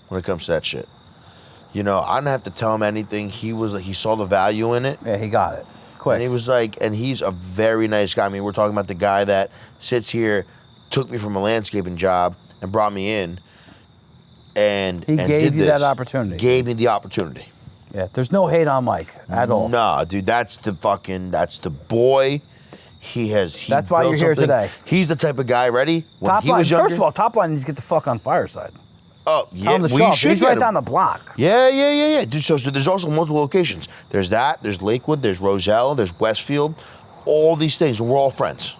when it comes to that shit. I didn't have to tell him anything. He was like, he saw the value in it. Yeah, he got it. Quick. And he was like, and he's a very nice guy. I mean, we're talking about the guy that sits here, took me from a landscaping job and brought me in. And He and gave did you that this. opportunity. Gave me the opportunity. Yeah, there's no hate on Mike at all. Nah, dude, that's the boy. That's why you're here today. He's the type of guy, ready? When Top he line, was younger, first of all, Top Line needs to get the fuck on Fireside. oh, yeah, On the we shop. should He's get right him. down the block. Yeah. Dude, so there's also multiple locations. There's that, there's Lakewood, there's Roselle, there's Westfield, all these things, and we're all friends.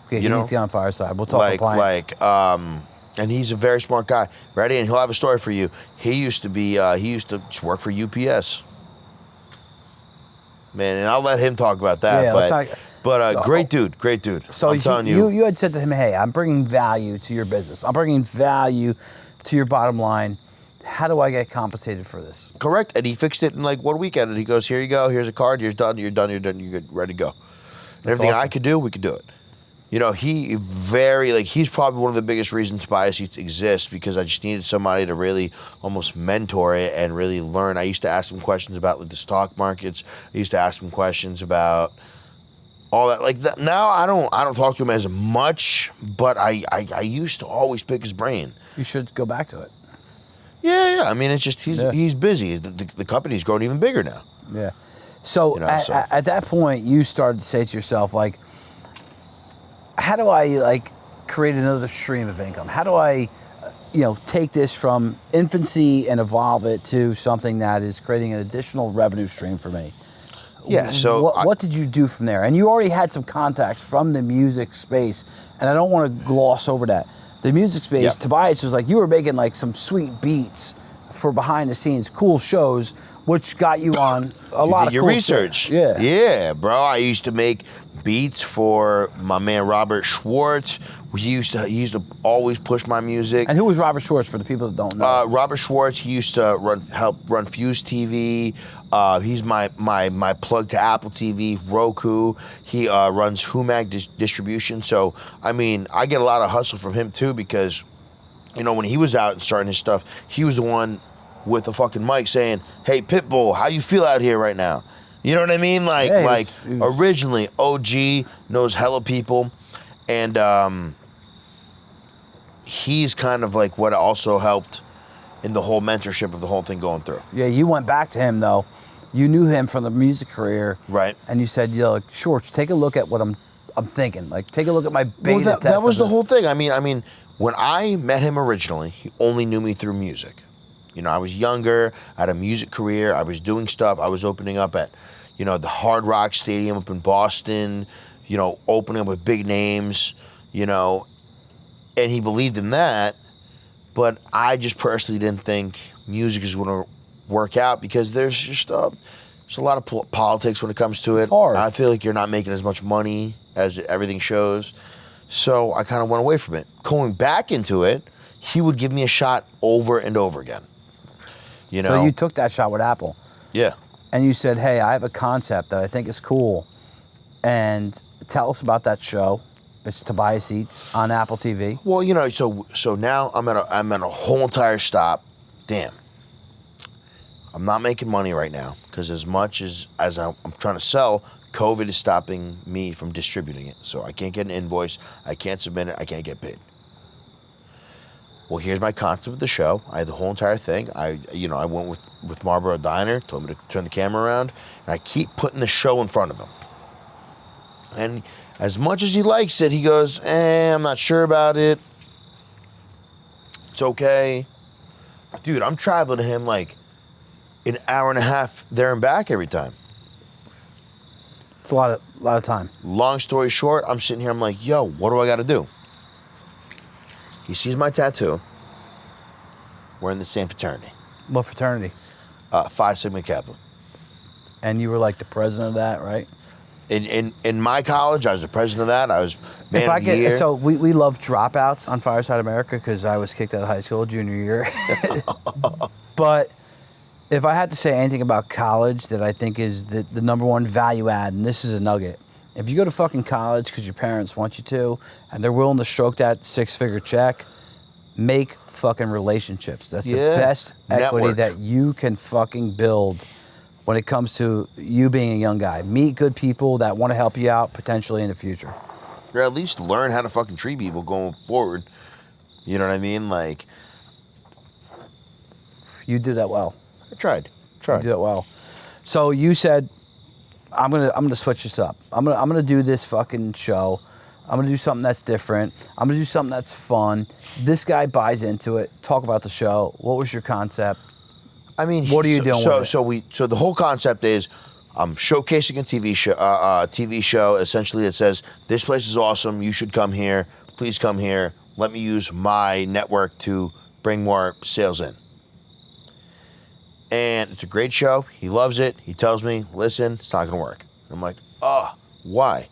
Okay, he You know? needs to get on Fireside. We'll talk appliance. And he's a very smart guy. Ready? And he'll have a story for you. He used to just work for UPS. Man, and I'll let him talk about that. Yeah, let's so- great dude. So I'm telling you. you had said to him, hey, I'm bringing value to your business. I'm bringing value to your bottom line. How do I get compensated for this? Correct. And he fixed it in like 1 weekend. And he goes, here you go. Here's a card. You're done. You're good. Ready to go. And everything awesome. I could do, we could do it. He's probably one of the biggest reasons Tobias Eats exists, because I just needed somebody to really almost mentor it and really learn. I used to ask him questions about like the stock markets. I used to ask him questions about all that. Like that. Now I don't talk to him as much, but I used to always pick his brain. You should go back to it. Yeah. I mean, it's just he's busy. The company's grown even bigger now. Yeah. So, at that point, you started to say to yourself, like, how do I create another stream of income? How do I, take this from infancy and evolve it to something that is creating an additional revenue stream for me? Yeah. So what did you do from there? And you already had some contacts from the music space, and I don't want to gloss over that. The music space, Yeah. Tobias was like, you were making like some sweet beats for behind the scenes, cool shows which got you on a lot of your cool research. shit. Yeah. Yeah, bro. I used to make beats for my man Robert Schwartz. He used to always push my music. And who was Robert Schwartz for the people that don't know? Robert Schwartz. He used to help run Fuse TV. He's my plug to Apple TV, Roku. He runs Humag distribution. So I mean, I get a lot of hustle from him too because, you know, when he was out and starting his stuff, he was the one with the fucking mic saying, "Hey Pitbull, how you feel out here right now?" You know what I mean? Like, Yeah, he was- originally, OG knows hella people, and he's kind of like what also helped in the whole mentorship of the whole thing going through. Yeah, you went back to him though. You knew him from the music career, Right. And you said, "Yo, like, Schwartz, take a look at what I'm thinking. Like, take a look at my beta Well, test." that was of the this." whole thing. I mean, when I met him originally, he only knew me through music. You know, I was younger, I had a music career, I was doing stuff, I was opening up at, you know, the Hard Rock Stadium up in Boston, you know, opening up with big names, you know, and he believed in that, but I just personally didn't think music is going to work out because there's just there's a lot of politics when it comes to it. It's hard. I feel like you're not making as much money as everything shows. So I kind of went away from it. Going back into it, he would give me a shot over and over again. You know? So you took that shot with Apple, Yeah. and you said, "Hey, I have a concept that I think is cool, and tell us about that show." It's Tobias Eats on Apple TV. Well, you know, so now I'm at a whole entire stop. Damn. I'm not making money right now because as much as I'm trying to sell, COVID is stopping me from distributing it. So I can't get an invoice, I can't submit it, I can't get paid. Well, here's my concept of the show. I had the whole entire thing. I went with Marlboro Diner, told me to turn the camera around, and I keep putting the show in front of him. And as much as he likes it, he goes, I'm not sure about it. It's okay. Dude, I'm traveling to him like an hour and a half there and back every time. It's a lot of time. Long story short, I'm sitting here, I'm like, yo, what do I got to do? He sees my tattoo. We're in the same fraternity. What fraternity? Phi Sigma Kappa. And you were like the president of that, right? In my college, I was the president of that. I was man of the year. So we love dropouts on Fireside America because I was kicked out of high school junior year. But if I had to say anything about college that I think is the number one value add, and this is a nugget, if you go to fucking college because your parents want you to, and they're willing to stroke that 6-figure check, make fucking relationships. That's the best equity Network. that you can fucking build when it comes to you being a young guy. Meet good people that want to help you out potentially in the future. Or at least learn how to fucking treat people going forward. You know what I mean? Like, You did that well. I tried. You did it well. So you said, I'm gonna switch this up. I'm gonna do this fucking show. I'm gonna do something that's different. I'm gonna do something that's fun. This guy buys into it. Talk about the show. What was your concept? I mean, What are you doing with it? So the whole concept is I'm showcasing a TV show. Essentially, it says this place is awesome. You should come here. Please come here. Let me use my network to bring more sales in. And it's a great show. He loves it. He tells me, listen, it's not going to work. I'm like, why?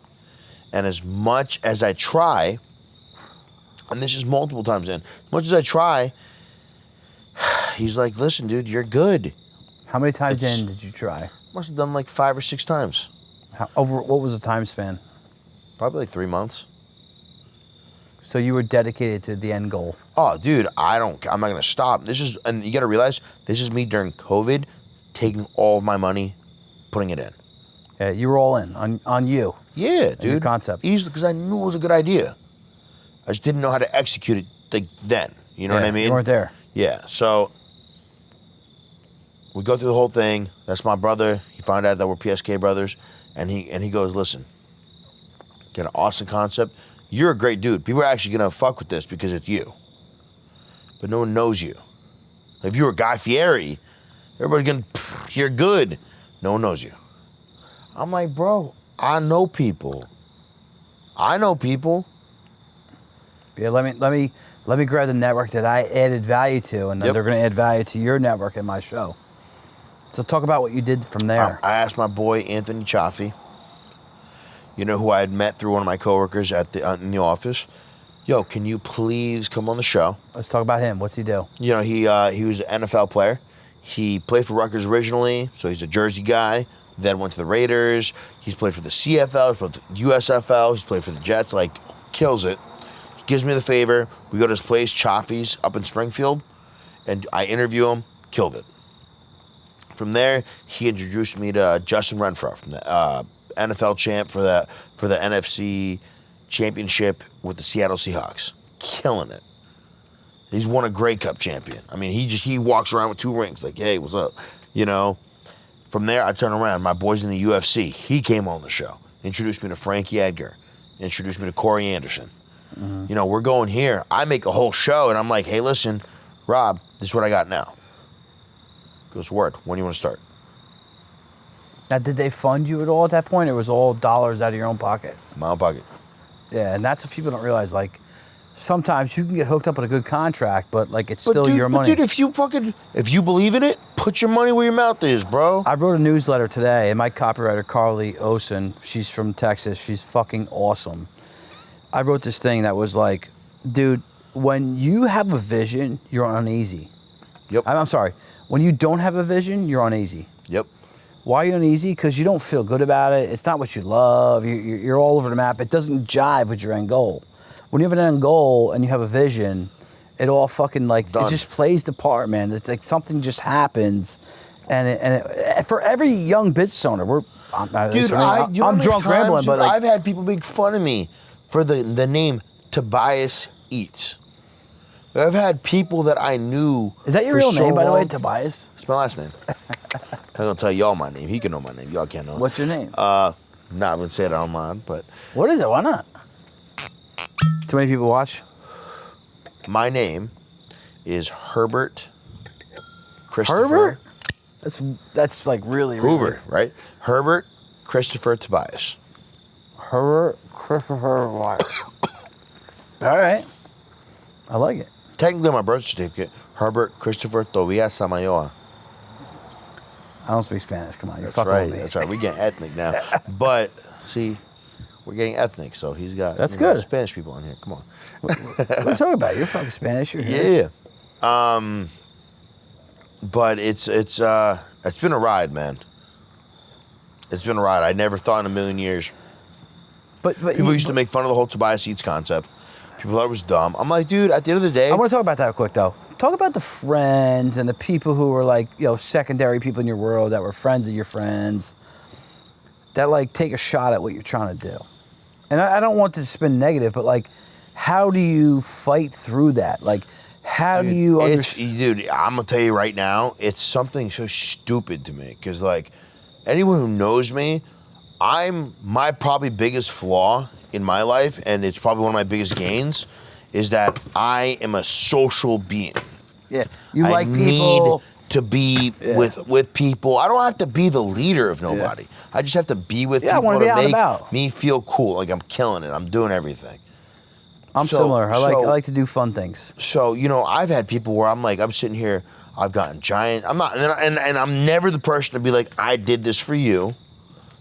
And as much as I try, and this is multiple times in, as much as I try, he's like, listen, dude, you're good. How many times in did you try? Must have done like 5 or 6 times. What was the time span? Probably like 3 months. So you were dedicated to the end goal. Oh, dude, I'm not going to stop. And you got to realize, this is me during COVID, taking all of my money, putting it in. Yeah, you were all in on you. Yeah, And your dude. concept. Easily, because I knew it was a good idea. I just didn't know how to execute it like then. You know what I mean? You weren't there. Yeah, so we go through the whole thing. That's my brother. He found out that we're PSK brothers. And he goes, listen, get an awesome concept. You're a great dude. People are actually going to fuck with this because it's you. But no one knows you. If you were Guy Fieri, everybody's going to, you're good. No one knows you. I'm like, bro, I know people. Yeah, let me grab the network that I added value to, and then Yep. they're going to add value to your network in my show. So talk about what you did from there. I asked my boy Anthony Chaffee, you know, who I had met through one of my coworkers in the office. Yo, can you please come on the show? Let's talk about him. What's he do? You know, he was an NFL player. He played for Rutgers originally, so he's a Jersey guy. Then went to the Raiders. He's played for the CFL, he's played for the USFL. He's played for the Jets. Like, kills it. He gives me the favor. We go to his place, Chaffee's, up in Springfield, and I interview him. Killed it. From there, he introduced me to Justin Renfro, from the NFL champ for the NFC championship with the Seattle Seahawks. Killing it. He's won a Grey Cup champion. I mean, he walks around with 2 rings, like, hey, what's up? You know? From there, I turn around. My boy's in the UFC. He came on the show. Introduced me to Frankie Edgar. Introduced me to Corey Anderson. You know, we're going here. I make a whole show, and I'm like, hey, listen, Rob, this is what I got now. Goes, word, when do you want to start? Now, did they fund you at all at that point, or was all dollars out of your own pocket? My own pocket. Yeah, and that's what people don't realize. Like, sometimes you can get hooked up with a good contract, but like it's still your money. But dude, if you believe in it, put your money where your mouth is, bro. I wrote a newsletter today, and my copywriter, Carly Osen, she's from Texas. She's fucking awesome. I wrote this thing that was like, dude, when you have a vision, you're uneasy. Yep. I'm sorry. When you don't have a vision, you're uneasy. Yep. Why are you uneasy? Because you don't feel good about it. It's not what you love. You're all over the map. It doesn't jive with your end goal. When you have an end goal and you have a vision, it all fucking like, Done. it just plays the part, man. It's like something just happens. And for every young business owner, I'm drunk rambling, but like, I've had people make fun of me for the name Tobias Eats. I've had people that I knew. Is that your for real so name, by the way, long. Tobias? It's my last name. I'm gonna tell y'all my name. He can know my name. Y'all can't know it. What's your name? Nah, I'm gonna say it online, but What is it? Why not? Too many people watch? my name is Herbert Christopher Herbert? That's like really Hoover, right? Herbert Christopher Tobias. Herbert Christopher White. All right. I like it. Technically, my birth certificate, Herbert Christopher Tobias Samayoa. I don't speak Spanish. Come on, you're That's fucking right. with me. That's right. We're getting ethnic now. But, see, we're getting ethnic, so he's got That's good. Spanish people on here. Come on. What are you talking about? You're fucking Spanish. You're here. Yeah. But it's been a ride, man. It's been a ride. I never thought in a million years. But People used to make fun of the whole Tobias Eats concept. People thought it was dumb. I'm like, dude, at the end of the day, I want to talk about that quick, though. Talk about the friends and the people who were like, secondary people in your world that were friends of your friends that like take a shot at what you're trying to do. And I don't want this to spin negative, but like, how do you fight through that? Like, how do you understand? Dude, I'm going to tell you right now, it's something so stupid to me. Because, like, anyone who knows me, my probably biggest flaw in my life, and it's probably one of my biggest gains, is that I am a social being. Yeah, you I like people. need to be with people. I don't have to be the leader of nobody. Yeah. I just have to be with Yeah, I people wanna be to out and make about. me feel cool. Like I'm killing it. I'm doing everything. I'm similar. I like to do fun things. So, I've had people where I'm like, I'm sitting here, I've gotten giant. I'm not, and I'm never the person to be like, I did this for you,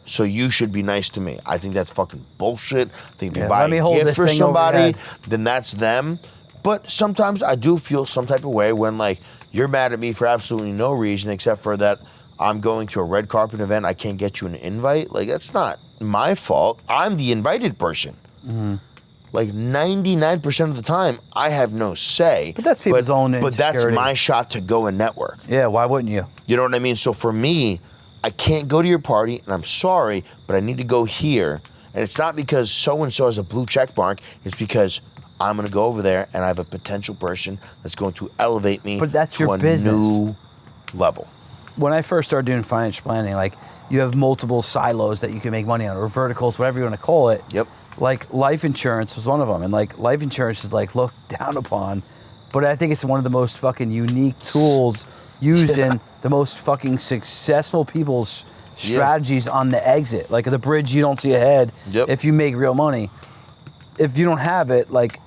so you should be nice to me. I think that's fucking bullshit. I think if you buy let me a hold gift this for thing over your somebody, head. then that's them. But sometimes I do feel some type of way when, like, you're mad at me for absolutely no reason except for that I'm going to a red carpet event, I can't get you an invite. Like, that's not my fault. I'm the invited person. Mm-hmm. Like 99% of the time, I have no say. But that's people's own But that's insecurity. my shot to go and network. Yeah, why wouldn't you? You know what I mean? So for me, I can't go to your party, and I'm sorry, but I need to go here. And it's not because so-and-so has a blue check mark. It's because I'm going to go over there, and I have a potential person that's going to elevate me But that's to your a business. new level. When I first started doing financial planning, like, you have multiple silos that you can make money on, or verticals, whatever you want to call it. Yep. Like, life insurance was one of them. And, like, life insurance is, like, looked down upon. But I think it's one of the most fucking unique tools used in the most fucking successful people's strategies on the exit. Like, the bridge you don't see ahead if you make real money. If you don't have it, like,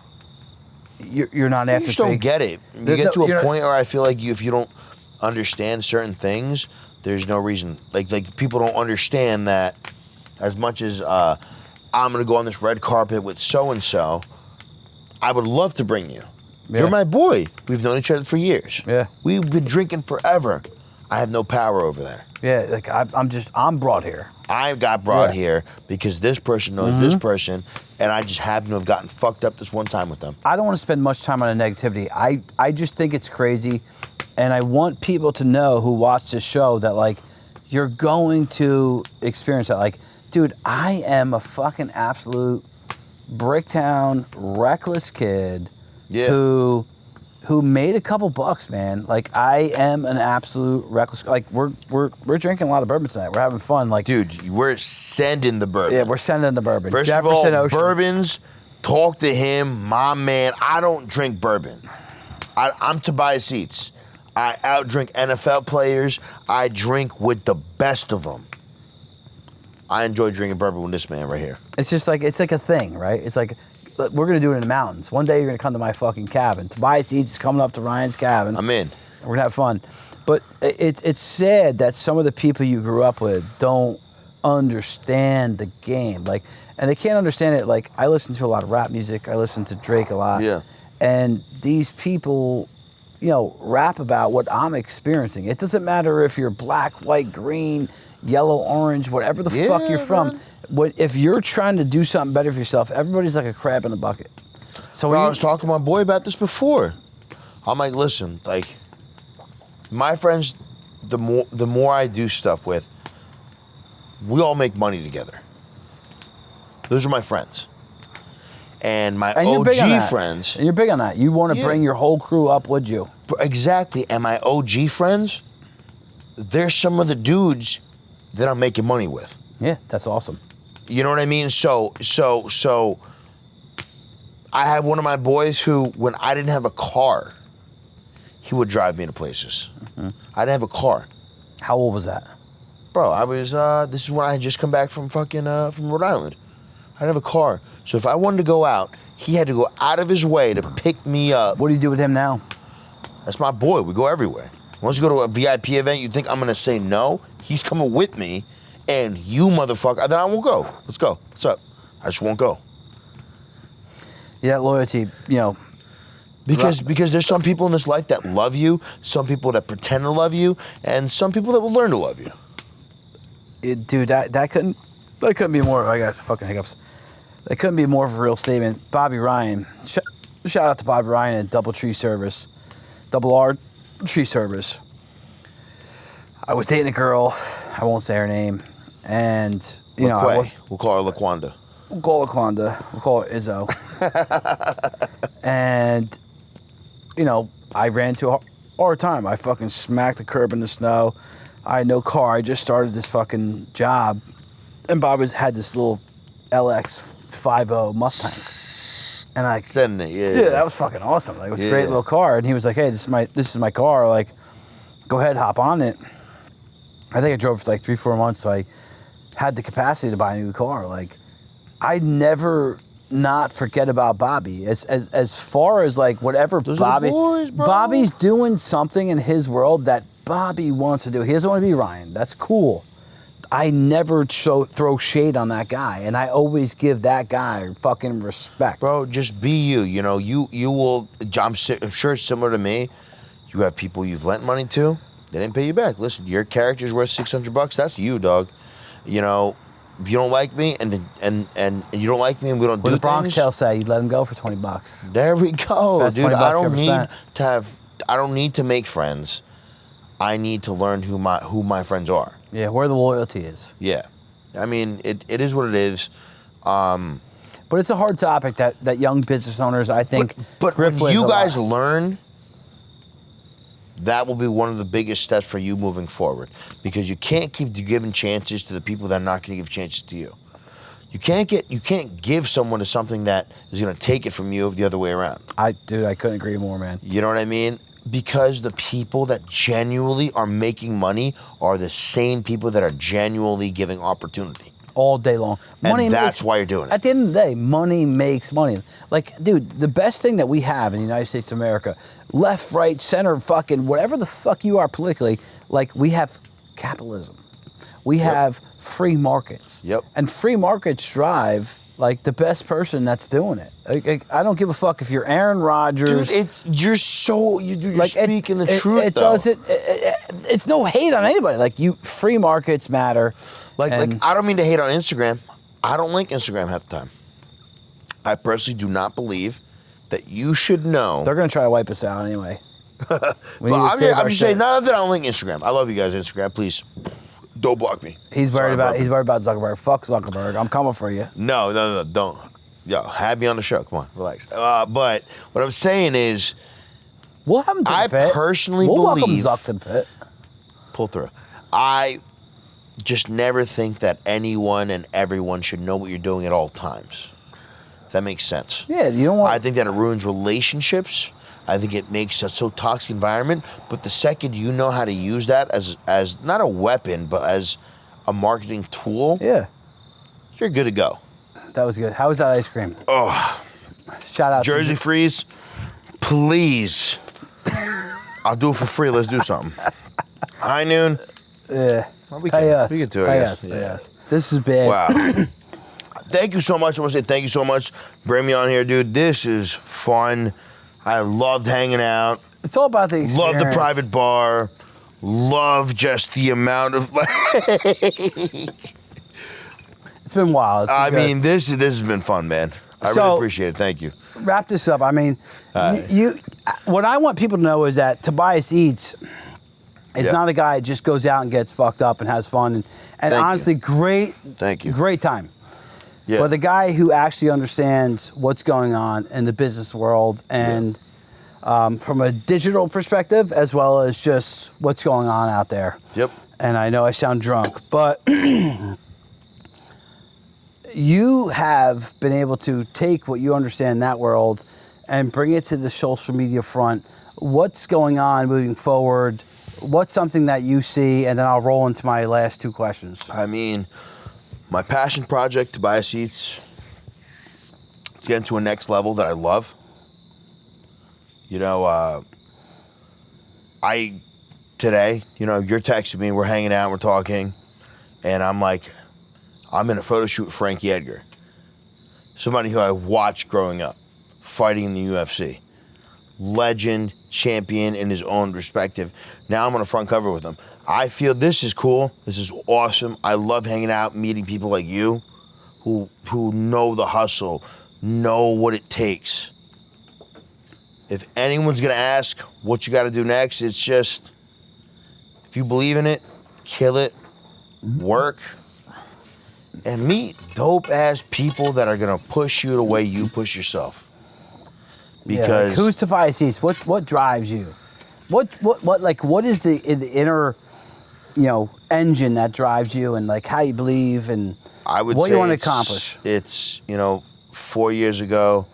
you're not after You just don't get it. You get to a point where I feel like if you don't understand certain things, There's no reason. Like people don't understand that as much as I'm going to go on this red carpet with so-and-so, I would love to bring you. Yeah. You're my boy. We've known each other for years. Yeah. We've been drinking forever. I have no power over there. Yeah, like I'm brought here. I got brought Yeah. here because this person knows this person, and I just happen to have gotten fucked up this one time with them. I don't want to spend much time on the negativity. I just think it's crazy, and I want people to know who watch this show that, like, you're going to experience that. Like, dude, I am a fucking absolute bricktown, reckless kid who made a couple bucks, man. Like, I am an absolute reckless. Like, we're drinking a lot of bourbon tonight. We're having fun. Like, Dude, we're sending the bourbon. yeah, we're sending the bourbon. First Jefferson of all, Ocean. bourbons, talk to him, my man. I don't drink bourbon. I'm Tobias Eats. I outdrink NFL players. I drink with the best of them. I enjoy drinking bourbon with this man right here. It's just like, it's like a thing, right? It's like, we're going to do it in the mountains. One day you're going to come to my fucking cabin. Tobias Eats is coming up to Ryan's cabin. I'm in. We're going to have fun. But it's sad that some of the people you grew up with don't understand the game. Like, and they can't understand it. Like, I listen to a lot of rap music. I listen to Drake a lot. Yeah. And these people, you know, rap about what I'm experiencing. It doesn't matter if you're black, white, green, yellow, orange, whatever the fuck you're from. Man. If you're trying to do something better for yourself, everybody's like a crab in a bucket. So Bro, I was talking to my boy about this before. I'm like, listen, like, my friends, the more I do stuff with, we all make money together. Those are my friends. And my you're big on OG that. friends. And you're big on that. You want to bring your whole crew up, would you? Exactly. And my OG friends, they're some of the dudes that I'm making money with. Yeah, that's awesome. You know what I mean? So I had one of my boys who, when I didn't have a car, he would drive me to places. I didn't have a car. How old was that? Bro, I was, this is when I had just come back from fucking, from Rhode Island. I didn't have a car. So if I wanted to go out, he had to go out of his way to pick me up. What do you do with him now? That's my boy. We go everywhere. Once you go to a VIP event, you think I'm going to say no? He's coming with me, and you motherfucker, then I won't go. Let's go. What's up? I just won't go. Yeah, that loyalty, you know. Because there's some people in this life that love you, some people that pretend to love you, and some people that will learn to love you. Dude, that couldn't be more. I got fucking hiccups. That couldn't be more of a real statement. Bobby Ryan, shout out to Bobby Ryan at Double R Tree Service. I was dating a girl. I won't say her name, and you know, We'll call her LaQuanda. We'll call her Quanda. We'll call her Izzo. And you know, I ran into a hard time. I fucking smacked the curb in the snow. I had no car. I just started this fucking job, and Bob had this little LX50 Mustang, and I Sending it, yeah, that was fucking awesome. Like, it was a great little car, and he was like, "Hey, this is my car. Like, go ahead, hop on it." I think I drove for like 3-4 months, so I had the capacity to buy a new car. Like, I'd never not forget about Bobby. As far as like whatever Those Bobby, are the boys, bro. Bobby's doing something in his world that Bobby wants to do. He doesn't want to be Ryan. That's cool. I never throw shade on that guy, and I always give that guy fucking respect. Bro, just be you. You know, you will. I'm sure it's similar to me. You have people you've lent money to, they didn't pay you back. Listen, your character's worth $600. That's you, dog. You know, if you don't like me, and you don't like me, and we don't What do the Bronx things. Tale say? You let him go for $20. There we go, That's dude. $20 I don't you need ever to have. I don't need to make friends. I need to learn who my friends are. Yeah, where the loyalty is. Yeah, I mean, it is what it is. But it's a hard topic that young business owners, I think, But grip when with you a guys lot. learn, that will be one of the biggest steps for you moving forward, because you can't keep giving chances to the people that are not going to give chances to you. You can't give someone to something that is going to take it from you the other way around. Dude, I couldn't agree more, man. You know what I mean? Because the people that genuinely are making money are the same people that are genuinely giving opportunity. All day long. And that's why you're doing it. At the end of the day, money makes money. Like, dude, the best thing that we have in the United States of America, left, right, center, fucking whatever the fuck you are politically, like, we have capitalism. We have free markets. Yep. And free markets drive like the best person that's doing it. I don't give a fuck if you're Aaron Rodgers. Dude, you're speaking the truth. It though. doesn't. It's no hate on anybody. Like free markets matter. Like I don't mean to hate on Instagram. I don't like Instagram half the time. I personally do not believe that you should know. They're gonna try to wipe us out anyway. I'm just saying, not that I don't like Instagram. I love you guys, Instagram. Please, don't block me. He's worried about Zuckerberg. Fuck Zuckerberg. I'm coming for you. No, don't. Yo, have me on the show. Come on, relax. But what I'm saying is, We'll have him to the pit. I personally we'll believe. welcome Zuck to the pit. Pull through. I just never think that anyone and everyone should know what you're doing at all times. If that makes sense. Yeah, you don't want. I think that it ruins relationships. I think it makes a so toxic environment. But the second you know how to use that as not a weapon, but as a marketing tool, Yeah, you're good to go. that was good. How was that ice cream? Oh, Shout out Jersey to Freeze, please. I'll do it for free. Let's do something. High noon. Yeah. Well, we Pay can- us. we can do it, Pay I us. guess. Pay Yeah. us. This is big. Wow. Thank you so much. I want to say thank you so much. Bring me on here, dude. This is fun. I loved hanging out. It's all about the experience. Love the private bar. Love just the amount of. It's been wild. It's been I good. mean, this has been fun, man. I So- really appreciate it. Thank you. Wrap this up. I mean, what I want people to know is that Tobias Eats is Yeah. not a guy that just goes out and gets fucked up and has fun and Thank you. honestly, Thank you. great time. Yeah. But the guy who actually understands what's going on in the business world and from a digital perspective as well as just what's going on out there. Yep. And I know I sound drunk, but you have been able to take what you understand in that world and bring it to the social media front. What's going on moving forward? What's something that you see? And then I'll roll into my last two questions. I mean, my passion project, Tobias Eats, it's getting to a next level that I love. You know, today, you're texting me, we're hanging out, we're talking, and I'm like, I'm in a photo shoot with Frankie Edgar, somebody who I watched growing up, fighting in the UFC. Legend, champion in his own respective. Now I'm on a front cover with him. I feel this is cool. This is awesome. I love hanging out, meeting people like you who know the hustle, know what it takes. If anyone's going to ask what you got to do next, it's just, if you believe in it, kill it, work, and meet dope-ass people that are going to push you the way you push yourself. Because who's Tobias Eats? What drives you? What is the inner, engine that drives you and like how you believe and I would what say you want to accomplish? It's 4 years ago,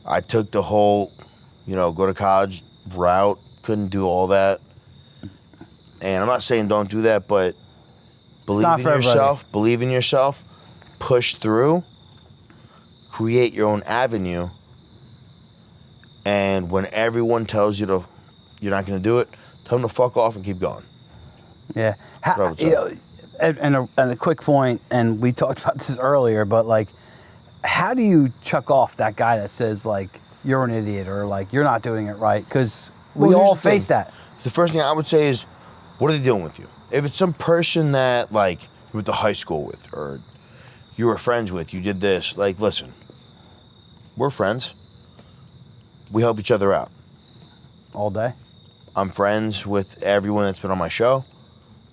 I took the whole, go to college route, couldn't do all that. And I'm not saying don't do that, but believe in yourself, push through, create your own avenue. And when everyone tells you you're not going to do it, tell them to fuck off and keep going. Yeah. What I would say. And a quick point, and we talked about this earlier, but like, how do you chuck off that guy that says like you're an idiot or like you're not doing it right? Because we Well, all here's the face thing. that. The first thing I would say is, what are they doing with you? If it's some person that like you went to high school with or you were friends with, you did this, like, listen, we're friends. We help each other out. All day. I'm friends with everyone that's been on my show.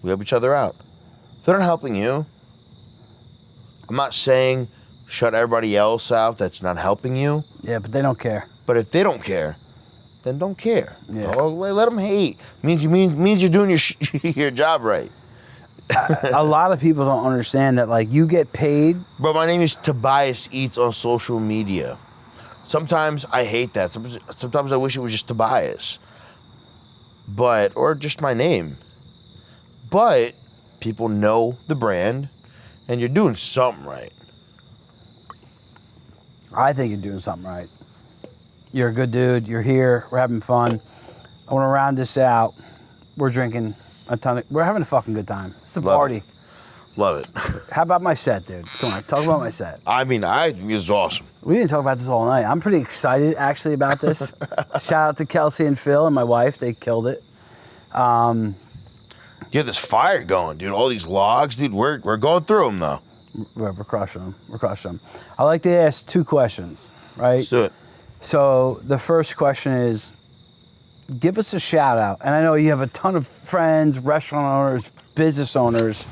We help each other out. If they're not helping you, I'm not saying shut everybody else out that's not helping you. Yeah, but they don't care. But if they don't care, then don't care. Yeah. Oh, let them hate. Means you're doing your job right. A lot of people don't understand that like you get paid. Bro, my name is Tobias Eats on social media. Sometimes I hate that. Sometimes I wish it was just Tobias. Or just my name. But people know the brand, and you're doing something right. I think you're doing something right. You're a good dude. You're here. We're having fun. I want to round this out. We're drinking We're having a fucking good time. It's a Love party. it. Love it. How about my set, dude? Come on, talk about my set. I mean, I think this is awesome. We didn't talk about this all night. I'm pretty excited, actually, about this. Shout out to Kelsey and Phil and my wife. They killed it. Get this fire going, dude. All these logs, dude. We're going through them, though. We're crushing them. We're crushing them. I like to ask 2 questions, right? Let's do it. So the first question is, give us a shout out. And I know you have a ton of friends, restaurant owners, business owners.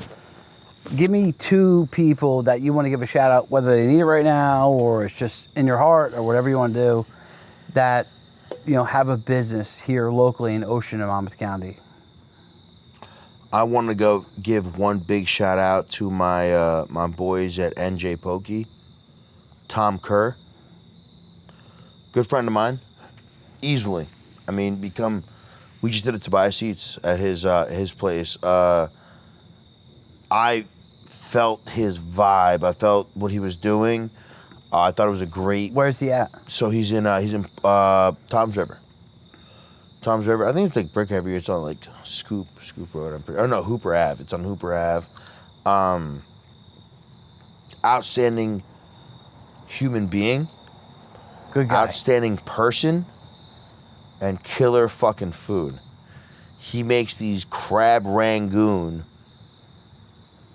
Give me 2 people that you want to give a shout out, whether they need it right now or it's just in your heart or whatever you want to do, that have a business here locally in Ocean and Monmouth County. I want to go give one big shout out to my my boys at NJ Pokey, Tom Kerr, good friend of mine, easily. I mean, we just did a Tobias Eats at his place. I felt his vibe. I felt what he was doing. I thought it was a great. Where's he at? So he's in Tom's River. Tom's River. I think it's like Brick Heavy. It's on like Scoop Road. Hooper Ave. It's on Hooper Ave. Outstanding human being. Good guy. Outstanding person. And killer fucking food. He makes these crab rangoon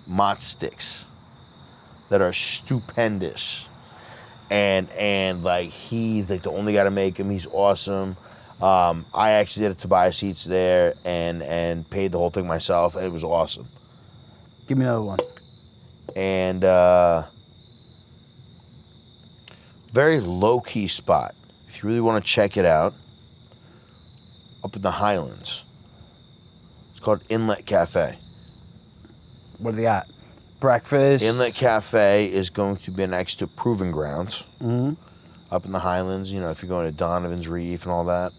mott sticks that are stupendous. And like he's like the only guy to make them. He's awesome. I actually did a Tobias Eats there and paid the whole thing myself, and it was awesome. Give me another one. And very low-key spot. If you really want to check it out, up in the Highlands. It's called Inlet Cafe. What do they got? Breakfast? Inlet Cafe is going to be next to Proving Grounds. Mm-hmm. Up in the Highlands, if you're going to Donovan's Reef and all that.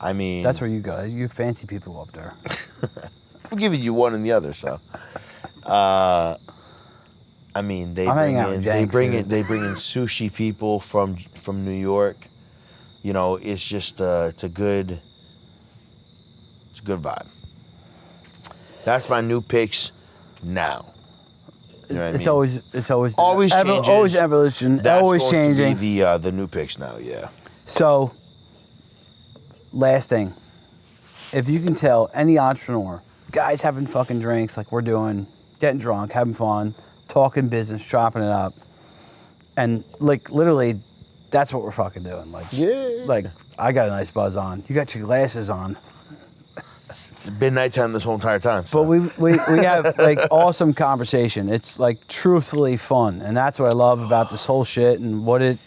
I mean... That's where you go. You fancy people up there. I'm giving you one and the other, so... I mean, they bring in sushi people from New York. It's just it's a good vibe. That's my new picks now. You know what I mean? Always changes. Always evolution. That's always going changing. To be the new picks now. Yeah. So, last thing, if you can tell any entrepreneur, guys having fucking drinks like we're doing, getting drunk, having fun, talking business, chopping it up, and like literally, that's what we're fucking doing. Like, like I got a nice buzz on. You got your glasses on. It's been nighttime this whole entire time. So. But we have like awesome conversation. It's like truthfully fun, and that's what I love about this whole shit and what it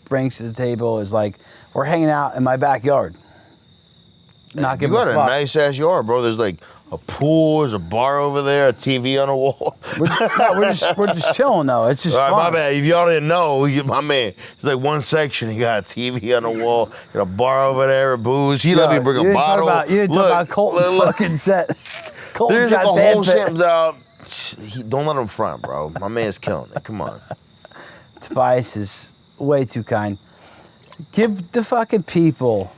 brings to the table is like we're hanging out in my backyard. Not giving a fuck. You got a nice ass yard, bro. There's like a pool, there's a bar over there, a TV on a wall. We're just chilling though. It's just fun. My bad. If y'all didn't know, my man, it's like one section. He got a TV on the wall, got a bar over there, booze. He let me bring a bottle. You didn't talk about Colton's fucking set. Colton's There's like got a whole sandpit. out. Don't let him front, bro. My man's killing it. Come on. Tobias is way too kind. Give the fucking people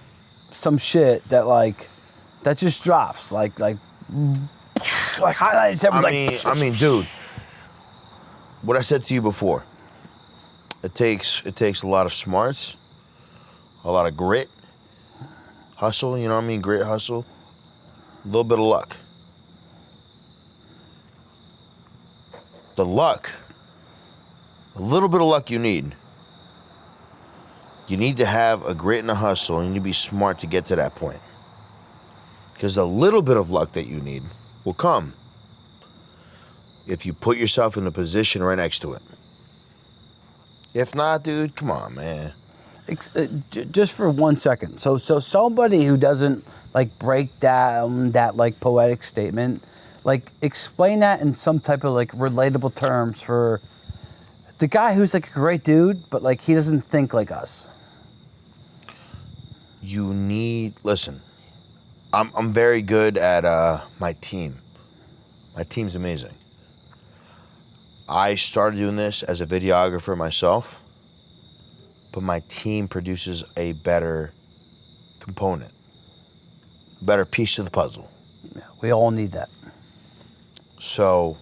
some shit that just drops like highlights. I mean, dude. What I said to you before. It takes a lot of smarts, a lot of grit, hustle. You know what I mean? Grit, hustle, a little bit of luck. The luck, a little bit of luck you need. You need to have a grit and a hustle, and you need to be smart to get to that point. Because the little bit of luck that you need will come if you put yourself in a position right next to it. If not, dude, come on, man. Just for 1 second. So somebody who doesn't break down that poetic statement, explain that in some type of relatable terms for the guy who's a great dude, but he doesn't think like us. Listen, I'm very good at my team. My team's amazing. I started doing this as a videographer myself, but my team produces a better component, better piece of the puzzle. We all need that. So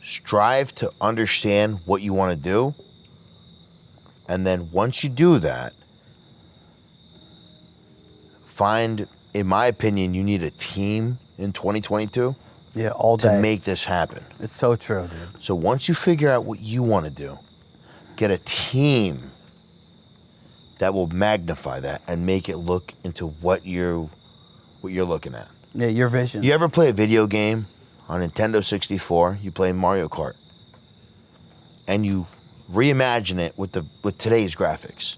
strive to understand what you want to do. And then once you do that, find, in my opinion, you need a team in 2022 Yeah, all day. to make this happen. It's so true, dude. So once you figure out what you want to do, get a team that will magnify that and make it look into what you're looking at. Yeah, your vision. You ever play a video game on Nintendo 64? You play Mario Kart, and you reimagine it with today's graphics.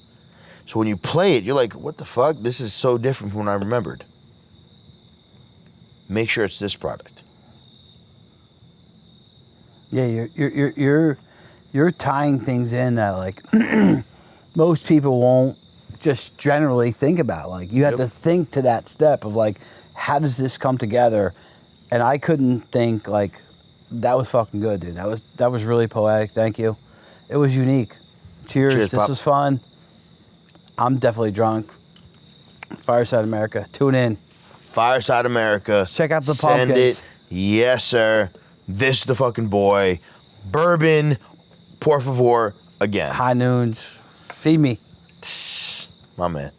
So when you play it, you're like, "What the fuck? This is so different from what I remembered." Make sure it's this product. Yeah, you're tying things in that like most people won't just generally think about. Like you have Yep. to think to that step of like, how does this come together? And I couldn't think like that was fucking good, dude. That was really poetic. Thank you. It was unique. Cheers. Cheers, This Pop. was fun. I'm definitely drunk. Fireside America. Tune in. Fireside America. Check out the Send pumpkins. it. Yes, sir. This is the fucking boy. Bourbon, por favor, again. High noons. Feed me. My man.